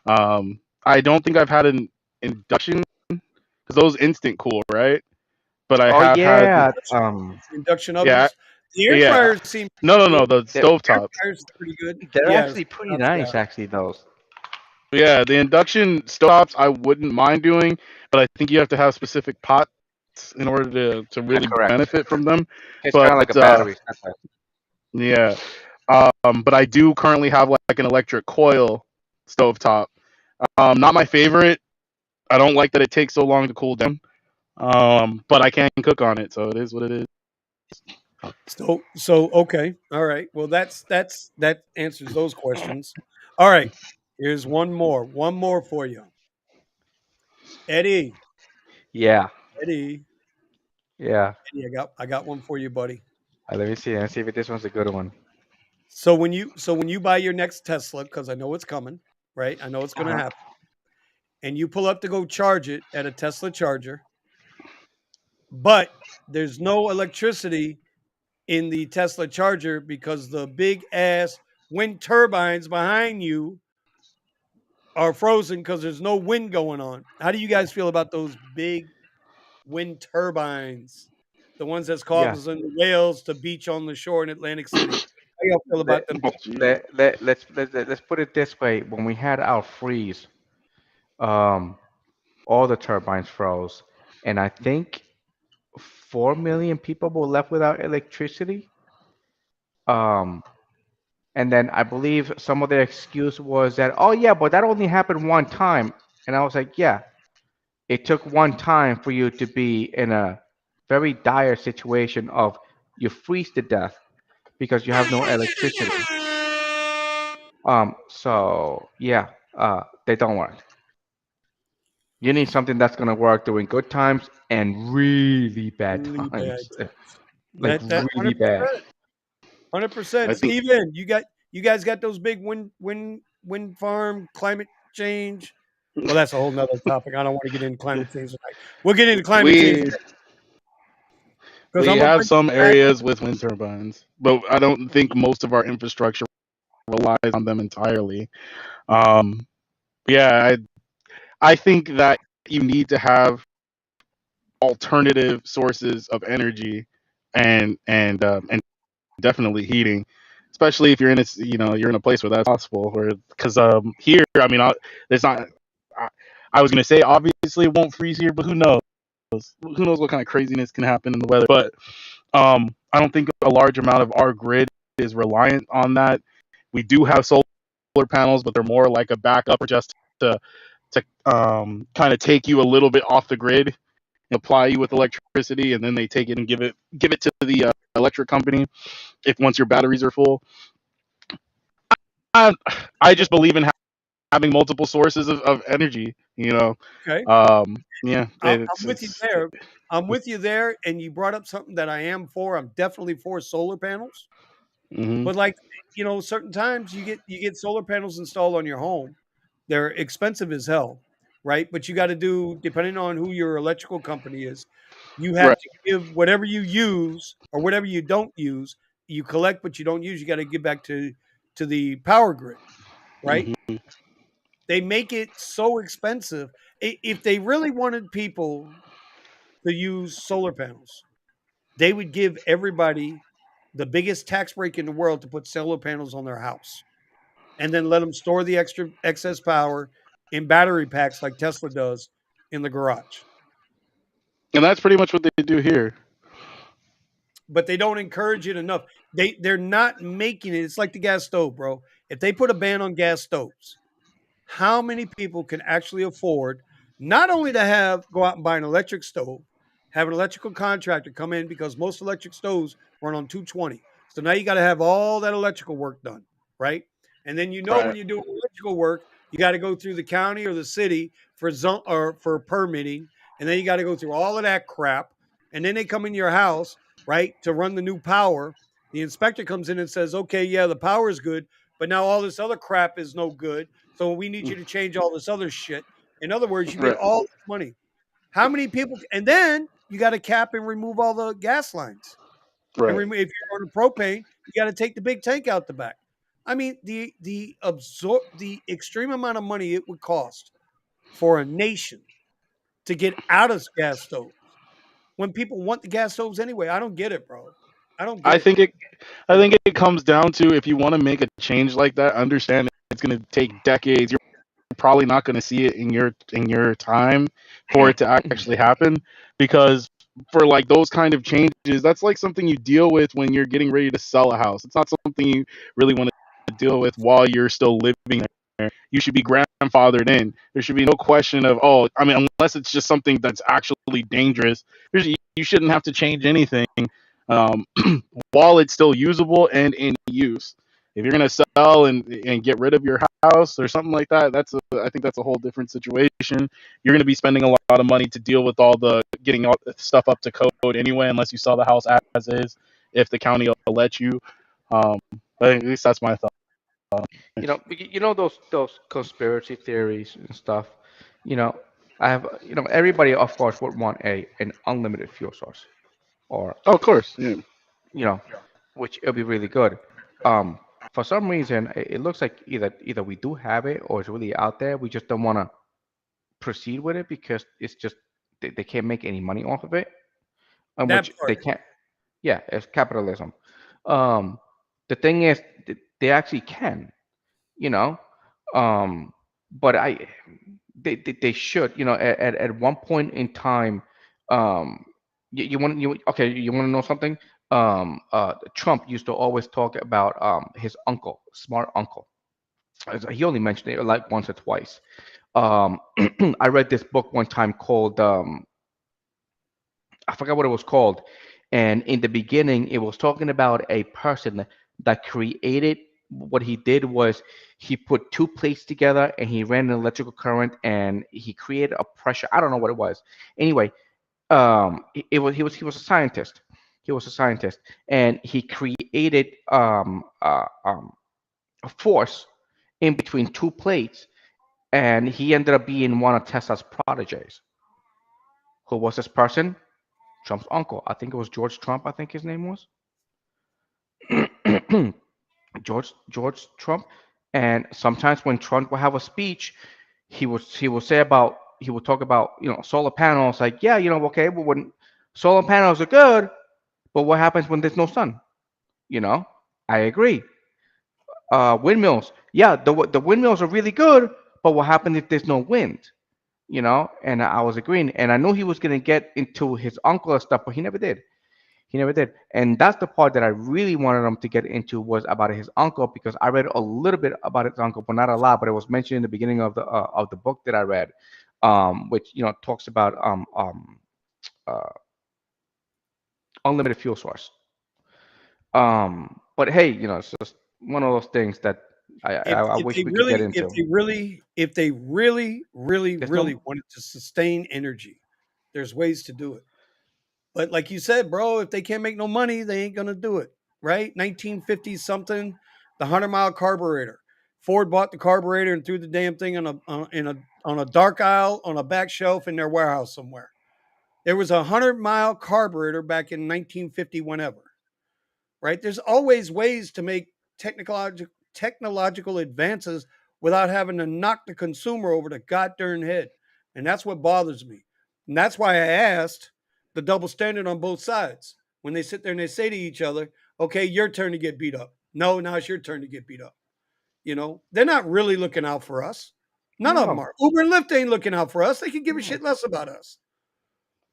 I don't think I've had an induction because those instant cool, right? But I Oh have had yeah, Induction yeah, ovens. The air yeah. fryers seem No, good. the they're Air stovetop. fryers are pretty good. they're Yeah, actually pretty that's nice, yeah. actually. Those. Yeah, the induction stovetops I wouldn't mind doing, but I think you have to have specific pots in order to Yeah, really correct. benefit from them. It's kind But of like a battery. yeah, but I do currently have like an electric coil stovetop. Not my favorite. I don't like that it takes so long to cool down. But I can cook on it, so it is what it is. So okay. All right. Well, that answers those questions. All right. Here's one more. One more for you. Eddie. Yeah, Eddie. yeah. Eddie, I got one for you, buddy. Let me see. Let's see if this one's a good one. So when you buy your next Tesla, because I know it's coming, right? I know it's gonna Uh-huh. happen, and you pull up to go charge it at a Tesla charger, but there's no electricity in the Tesla charger because the big ass wind turbines behind you are frozen because there's no wind going on. How do you guys feel about those big wind turbines? The ones that's Yeah. causing the whales to beach on the shore in Atlantic City. How y'all feel Let, about them? Jeez. let's put it this way. When we had our freeze, um, all the turbines froze, and I think 4 million people were left without electricity. Um, and then I believe some of their excuse was that, oh yeah, but that only happened one time. And I was like, yeah, it took one time for you to be in a very dire situation of you freeze to death because you have no electricity. So yeah, they don't work. You need something that's gonna work during good times and really bad Really bad times, times. like That really bad. 100%. I think Steven, you guys got those big wind farm climate change. Well, that's a whole nother topic. I don't want to get into climate change tonight. We'll get into climate change we because we I'm gonna have bring it some back. areas with wind turbines, but I don't think most of our infrastructure relies on them entirely. Um, yeah, I think that you need to have alternative sources of energy and definitely heating, especially if you're in a you're in a place where that's possible. Where because here, I mean, there's not. I, I was gonna say obviously it won't freeze here, but who knows? Who knows what kind of craziness can happen in the weather? But I don't think a large amount of our grid is reliant on that. We do have solar panels, but they're more like a backup or just to kind of take you a little bit off the grid, apply you with electricity, and then they take it and give it to the electric company if once your batteries are full. I, I just believe in having multiple sources of energy. Okay. Yeah, I'm with you there. I'm with you there. And you brought up something that I am for. I'm definitely for solar panels. hmm But like, certain times you get solar panels installed on your home. They're expensive as hell, right? But you got to do, depending on who your electrical company is, you have right. to give whatever you use or whatever you don't use, you collect but you don't use, you got to give back to the power grid, right? hmm They make it so expensive. If they really wanted people to use solar panels, they would give everybody the biggest tax break in the world to put solar panels on their house and then let them store the extra excess power in battery packs like Tesla does in the garage. And that's pretty much what they do here. But they don't encourage it enough. They're not making it. It's like the gas stove, bro. If they put a ban on gas stoves, how many people can actually afford not only to have go out and buy an electric stove, have an electrical contractor come in because most electric stoves run on 220. So now you got to have all that electrical work done, right? And then when Right. you're doing electrical work, you got to go through the county or the city for zone or for permitting, and then you got to go through all of that crap. And then they come in your house, right, to run the new power. The inspector comes in and says, "Okay, yeah, the power is good, but now all this other crap is no good. So we need you to change all this other shit." In other words, you get Right. all this money. How many people? And then you got to cap and remove all the gas lines. And Right. remove if you're on propane, you got to take the big tank out the back. I mean, the extreme amount of money it would cost for a nation to get out of gas stoves when people want the gas stoves anyway. I don't get it, bro. I don't get I it. think it. I think it comes down to if you want to make a change like that, understand it's going to take decades. You're probably not going to see it in your time for it to actually happen because for like those kind of changes, that's like something you deal with when you're getting ready to sell a house. It's not something you really want to deal with while you're still living there. You should be grandfathered in. There should be no question of, oh, I mean, unless it's just something that's actually dangerous, you shouldn't have to change anything um, while it's still usable and in use. If you're gonna sell and get rid of your house or something like that, I think that's a whole different situation. You're gonna be spending a lot of money to deal with all the getting all the stuff up to code anyway, unless you sell the house as is, if the county will let you. Um, but at least that's my thought. Those conspiracy theories and stuff. You know, I have everybody of course would want an unlimited fuel source, or Oh, of course, yeah. you know, which it'll be really good. Um, for some reason, it looks like either we do have it or it's really out there. We just don't want to proceed with it because it's just they can't make any money off of it, on That which they part. can't. Yeah, it's capitalism. Um, the thing is, they actually can, you know, um, but they should, at one point in time, um, you want to know something? Trump used to always talk about his uncle, smart uncle. He only mentioned it like once or twice. Um, I read this book one time called I forgot what it was called. And in the beginning, it was talking about a person that created what he did was he put two plates together and he ran an electrical current and he created a pressure. I don't know what it was. Anyway, he was a scientist. He was a scientist and he created a force in between two plates, and he ended up being one of Tesla's prodigies. Who was this person? Trump's uncle. I think it was George Trump. I think his name was George Trump. And sometimes when Trump would have a speech, he would talk about solar panels. Like, yeah, okay, but when solar panels are good, but what happens when there's no sun? You know, I agree. Windmills. Yeah, the windmills are really good, but what happened if there's no wind? And I was agreeing, and I knew he was gonna get into his uncle and stuff, but he never did. He never did. And that's the part that I really wanted him to get into, was about his uncle, because I read a little bit about his uncle, but not a lot. But it was mentioned in the beginning of the book that I read, which talks about uh, unlimited fuel source. But hey, it's just one of those things that I if wish they we could get really if into. they really if they really really There's no, really wanted to sustain energy, there's ways to do it. But like you said, bro, if they can't make no money, they ain't gonna do it. Right? 1950 something, the 100-mile carburetor. Ford bought the carburetor and threw the damn thing on a dark aisle on a back shelf in their warehouse somewhere. There was a 100-mile carburetor back in 1950, whenever. Right? There's always ways to make technological advances without having to knock the consumer over the goddamn head. And that's what bothers me. And that's why I asked the double standard on both sides. When they sit there and they say to each other, okay, your turn to get beat up. No, now it's your turn to get beat up. They're not really looking out for us. None of them no, are. Uber and Lyft ain't looking out for us. They can give a no. shit less about us.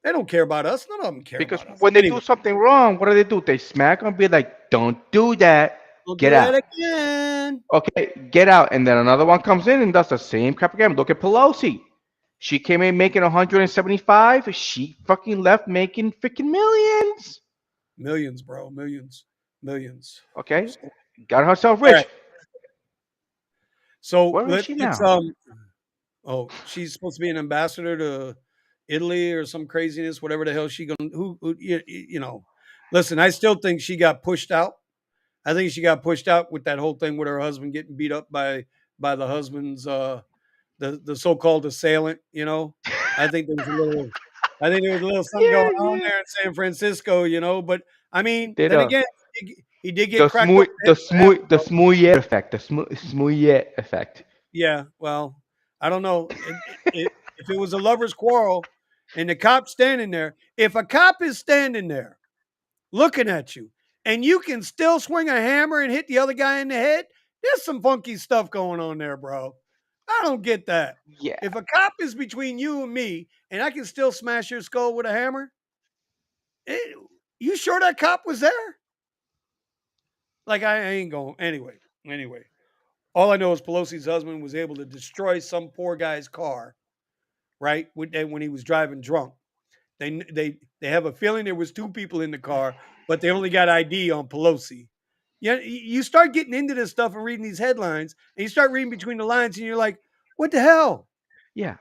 They don't care about us. None of them care Because about us. when they do Anyway, something wrong, what do? They smack and be like, "Don't do that. don't do Get that out." again. Okay, get out. And then another one comes in and does the same crap again. Look at Pelosi. She came in making 175. She fucking left making freaking millions. Millions, bro. Millions. Millions. Okay, So, got herself all right. rich. So Where is she let's now? oh, she's supposed to be an ambassador to Italy or some craziness, whatever the hell she going who listen, I still think she got pushed out. I think she got pushed out with that whole thing with her husband getting beat up by the husband's the so-called assailant. I think there was a little I think there was a little something going Yeah, on yeah. there in San Francisco. But I mean, Did then again, he did get the cracked over smooth, the head the with a hammer, smooth, the bro. smooth effect, the smooth effect. Yeah, well, I don't know. If it was a lover's quarrel and the cop's standing there, if a cop is standing there looking at you and you can still swing a hammer and hit the other guy in the head, there's some funky stuff going on there, bro. I don't get that. Yeah, If a cop is between you and me and I can still smash your skull with a hammer, eh, you sure that cop was there? Like, I ain't going. Anyway, all I know is Pelosi's husband was able to destroy some poor guy's car, right? When he was driving drunk. They have a feeling there was two people in the car, but they only got ID on Pelosi. Yeah, you start getting into this stuff and reading these headlines, and you start reading between the lines, and you're like, "What the hell? yeah,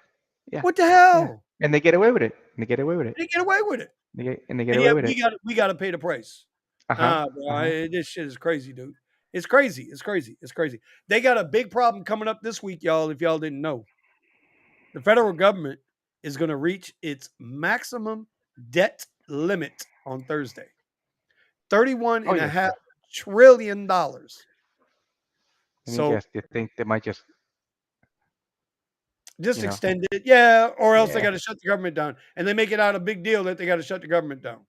yeah, What the yeah. hell?" And they get away with it. And they get away with it. They get away with it, They get and away yet with it. we got to pay the price. Uh huh. Bro, Uh huh. this shit is crazy, dude. It's crazy. It's crazy. It's crazy. They got a big problem coming up this week, y'all. If y'all didn't know, the federal government is going to reach its maximum debt limit on Thursday. Thirty-one Oh and a yes. half trillion dollars. Let me So guess. They think they might just, just you know, extend it, yeah, or else they yeah. got to shut the government down, and they make it out a big deal that they got to shut the government down.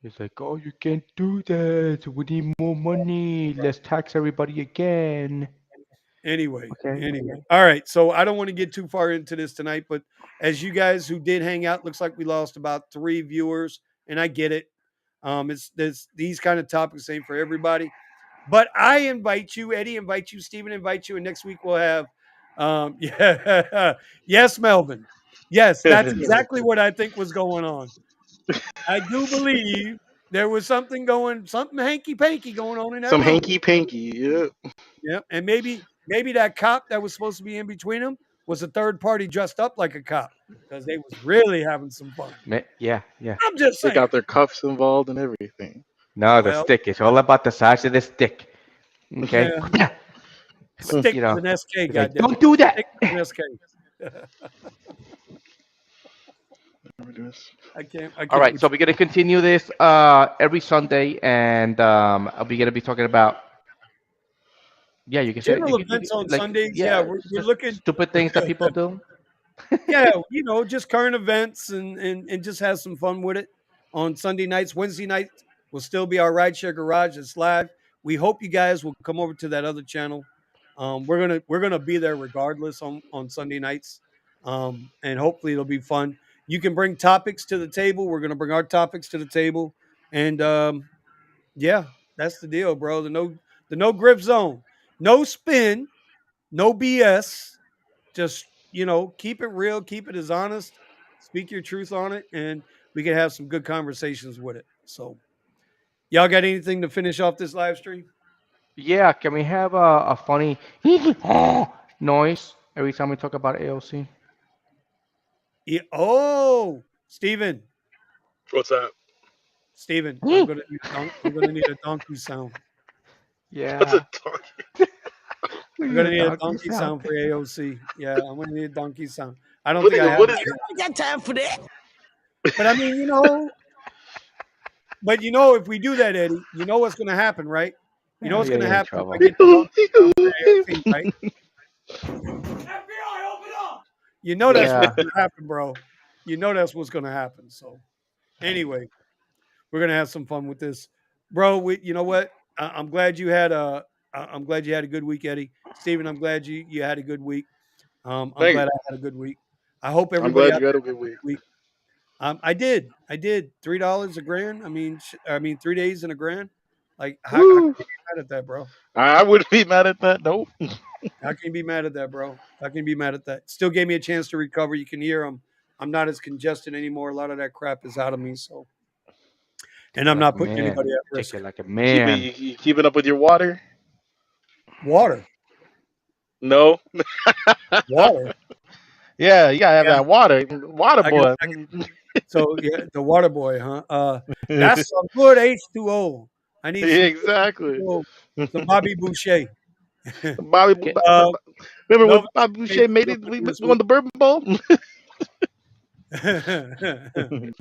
It's like, oh, you can't do that. We need more money. Let's tax everybody again. Okay. Anyway, all right. So I don't want to get too far into this tonight, but as you guys who did hang out, looks like we lost about 3 viewers, and I get it. It's this these kind of topics ain't for everybody. But I invite you, Eddie invite you, Stephen invite you, and next week we'll have yeah, yes, Melvin. Yes, that's exactly what I think was going on. I do believe there was something hanky panky going on in that Some room. hanky panky. Yeah. Yeah, and maybe that cop that was supposed to be in between them was a third party dressed up like a cop because they was really having some fun. Yeah, yeah. I'm just They saying. got their cuffs involved and everything. No, the Well, stick. It's all about the size of the stick. Okay. yeah, stick You was know, an SK, it's like, goddamn don't it. do Stick that. was an SK. I All can't right, with so you. we're gonna continue this every Sunday, and we're gonna be talking about, yeah, you can say it. General events on Like, Sundays, yeah, yeah, we're just looking. stupid things that people do. Yeah, just current events and just have some fun with it on Sunday nights. Wednesday nights will still be our rideshare garage. It's live. We hope you guys will come over to that other channel. We're gonna be there regardless on Sunday nights, and hopefully it'll be fun. You can bring topics to the table. We're gonna bring our topics to the table, and yeah, that's the deal, bro. The no grip zone, no spin, no BS. Just keep it real, keep it as honest, speak your truth on it, and we can have some good conversations with it. So, y'all got anything to finish off this live stream? Yeah, can we have a funny noise every time we talk about AOC? Yeah. Oh, Steven, What's that? Steven, I'm gonna need a donkey sound. What's a Yeah, dog? we I'm need gonna a need a donkey donkey sound. sound for AOC. Yeah, I'm gonna need a donkey sound. I don't What think is, I have what it is yet. But I mean, if we do that, Eddie, you know what's gonna happen, right? You know Yeah, what's you're gonna gonna get in happen if I trouble. get the donkey sound for AOC, right? FBI, open up! You know that's what's Yeah, gonna happen, bro. You know that's what's gonna happen. So anyway, we're gonna have some fun with this, bro. You know what? I'm glad you had I'm glad you had a good week, Eddie. Steven, I'm glad you had a good week. I'm Thank you. glad I had a good week. I hope I'm everybody glad out you had there a good had a week. good week. I did $3 a grand. I mean 3 days and a grand. Like how can Woo! you be mad at that, bro? I wouldn't be mad at that. Nope. How can you be mad at that, bro? How can you be mad at that? Still gave me a chance to recover. You can hear I'm not as congested anymore. A lot of that crap is out of me. So, take and it I'm like not a putting man. anybody at Take risk. it like a You keep it. man. You keeping up with your water? Water, No. water. Yeah, you gotta have Yeah, that water. Water I can. boy. So yeah, the water boy, huh? That's some good H2O. I need some good Exactly. H2O. Some Bobby Boucher. Bobby, Okay. uh, remember when Melvin Bobby made Boucher some made real it? money We this won week. the Bourbon Bowl.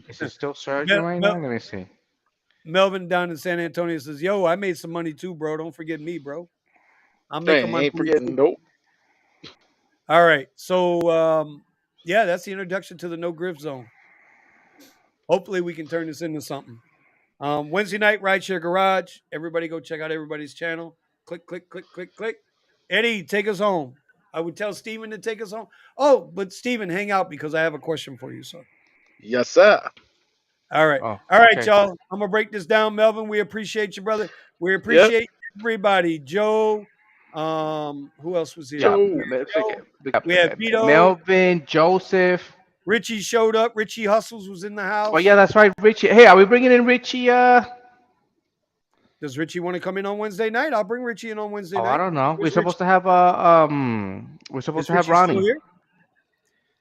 Is it still surging Mel, right Mel, now? Let me see. Melvin down in San Antonio says, "Yo, I made some money too, bro. Don't forget me, bro. I'm making Dang, my ain't money forgetting. too." Nope. All right. So yeah, that's the introduction to the no grift zone. Hopefully we can turn this into something. Wednesday night, Rideshare Garage. Everybody go check out everybody's channel. Click, click, click, click, click. Eddie, take us home. I would tell Steven to take us home. Oh, but Steven, hang out because I have a question for you, sir. Yes, sir. All right. Oh, All right, okay. y'all. I'm gonna break this down, Melvin. We appreciate you, brother. We Yep. appreciate everybody. Joe. Who else was Yeah, here? Joe. Joe. we got We had Vito. Melvin, Joseph. Richie showed up. Richie Hustles was in the Oh yeah, house. that's right, Richie. Hey, are we bringing in Richie? Does Richie want to come in on Wednesday night? I'll bring Richie in on Wednesday Oh, I night. don't know. We're Where's Richie? supposed to have we're supposed Is to have Richie still Ronnie. here?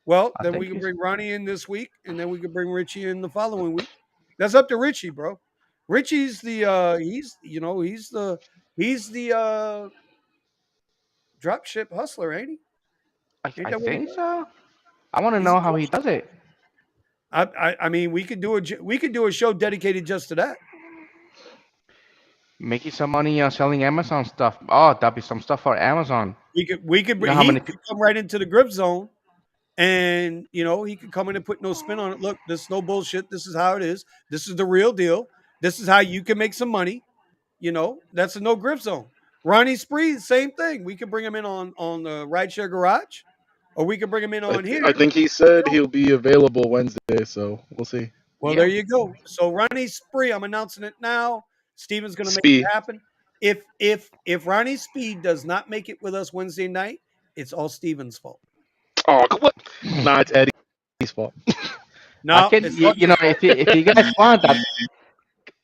Well, I then we think can he's. bring Ronnie in this week, and then we can bring Richie in the following week. That's up to Richie, bro. Richie's the he's the drop ship hustler, ain't he? Ain't I that what he think does? so. I want to He's know a how drop he ship. does it. I mean, we could do a show dedicated just to that. Making some money selling Amazon stuff. Oh, that'd be some stuff for Amazon. We could You know bring how he many could people? come right into the grip zone, and he could come in and put no spin on it. Look, this is no bullshit. This is how it is. This is the real deal. This is how you can make some money. That's a no grip zone. Ronnie Spree, same thing. We could bring him in on the Rideshare Garage, or we could bring him in on here. I think he said he'll be available Wednesday, so we'll see. Well, there Yeah. you go. So Ronnie Spree, I'm announcing it now. Steven's going to make it Spee. happen. If Ronnie Speed does not make it with us Wednesday night, it's all Steven's fault. Oh, what? Nah, it's Eddie's fault. I No, can, it's not your fault. if you guys want that,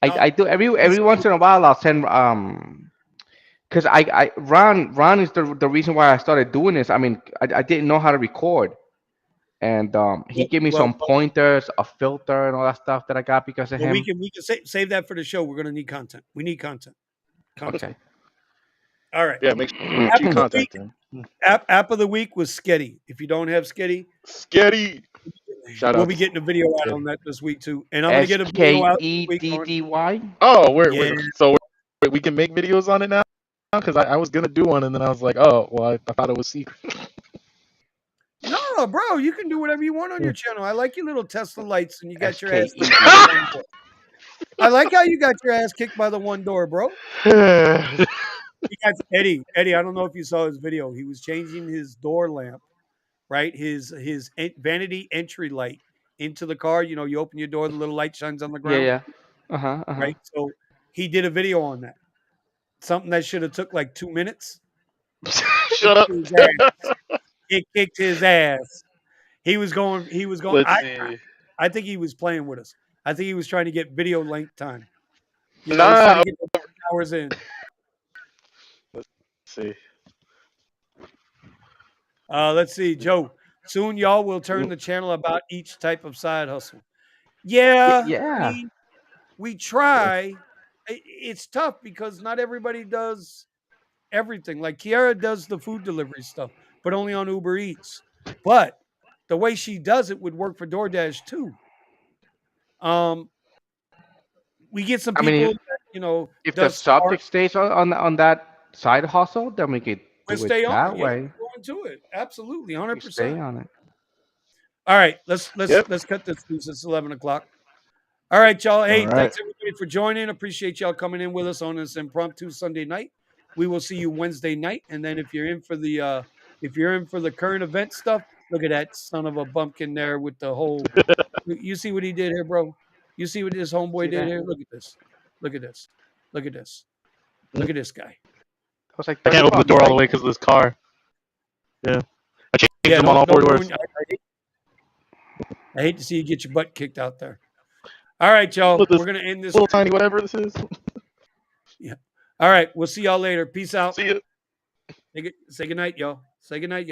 No, I do every it's once in a while I'll send because Ron is the reason why I started doing this. I mean, I didn't know how to record, and he gave me well, some pointers, a filter, and all that stuff that I got because of well, we him. can save that for the show. We're going to need content. We need content. Content. Okay. All right. Yeah, make sure App you of the week. contact him. App of the week was Sketty. If you don't have Sketty, Sketty. Shout we'll out be to getting a video out Sketty. on that this week too, and I'm going to get a video out this week on. SKEDDY. Oh, Yeah. we can make videos on it now? Because I was gonna do one and then I was like, oh, well, I thought it was secret. No, bro, you can do whatever you want on your channel. I like your little Tesla lights, and you got your ass. SKEDDY. I like how you got your ass kicked by the one door, bro. He got Eddie. Eddie, I don't know if you saw his video. He was changing his door lamp, right? His vanity entry light into the car. You know, you open your door, the little light shines on the Yeah, ground, yeah. Uh-huh, uh-huh. right? So he did a video on that. Something that should have took like 2 minutes. Shut up. His ass. It kicked his ass. He was going. He was going. Let's see. I think he was playing with us. I think he was trying to get video length time. You know, he's trying to Nah. get the hours in. Let's see. Let's see, Joe. Soon y'all will turn the channel about each type of side hustle. Yeah, Yeah. we try. It's tough because not everybody does everything. Like Kiara does the food delivery stuff, but only on Uber Eats. But the way she does it would work for DoorDash too. Um, we get some I mean, people that, you know, if the does start. subject stays on that side hustle, then we could We'll do it stay on. that Yeah, way. go into it. Absolutely, We stay 100%. on it. All right, let's Yep. let's cut this loose. It's 11 o'clock. All right, y'all. All Hey, right. thanks everybody for joining. Appreciate y'all coming in with us on this impromptu Sunday night. We will see you Wednesday night, and then if you're in for the current event stuff, look at that son of a bumpkin there with the whole. You see what he did here, bro? You see what this homeboy See did that? here? Look at this. Look at this. Look at this. Look at this guy. That was like I 30 can't open the bucks, door all the right? way because of this car. Yeah. I changed Yeah, them on all four don't doors. ruin. I hate to see you get your butt kicked out there. All right, y'all. With this We're gonna end this. little tiny whatever this is. Yeah. All right. We'll see y'all later. Peace out. See ya. Say good night, y'all. Say good night, y'all.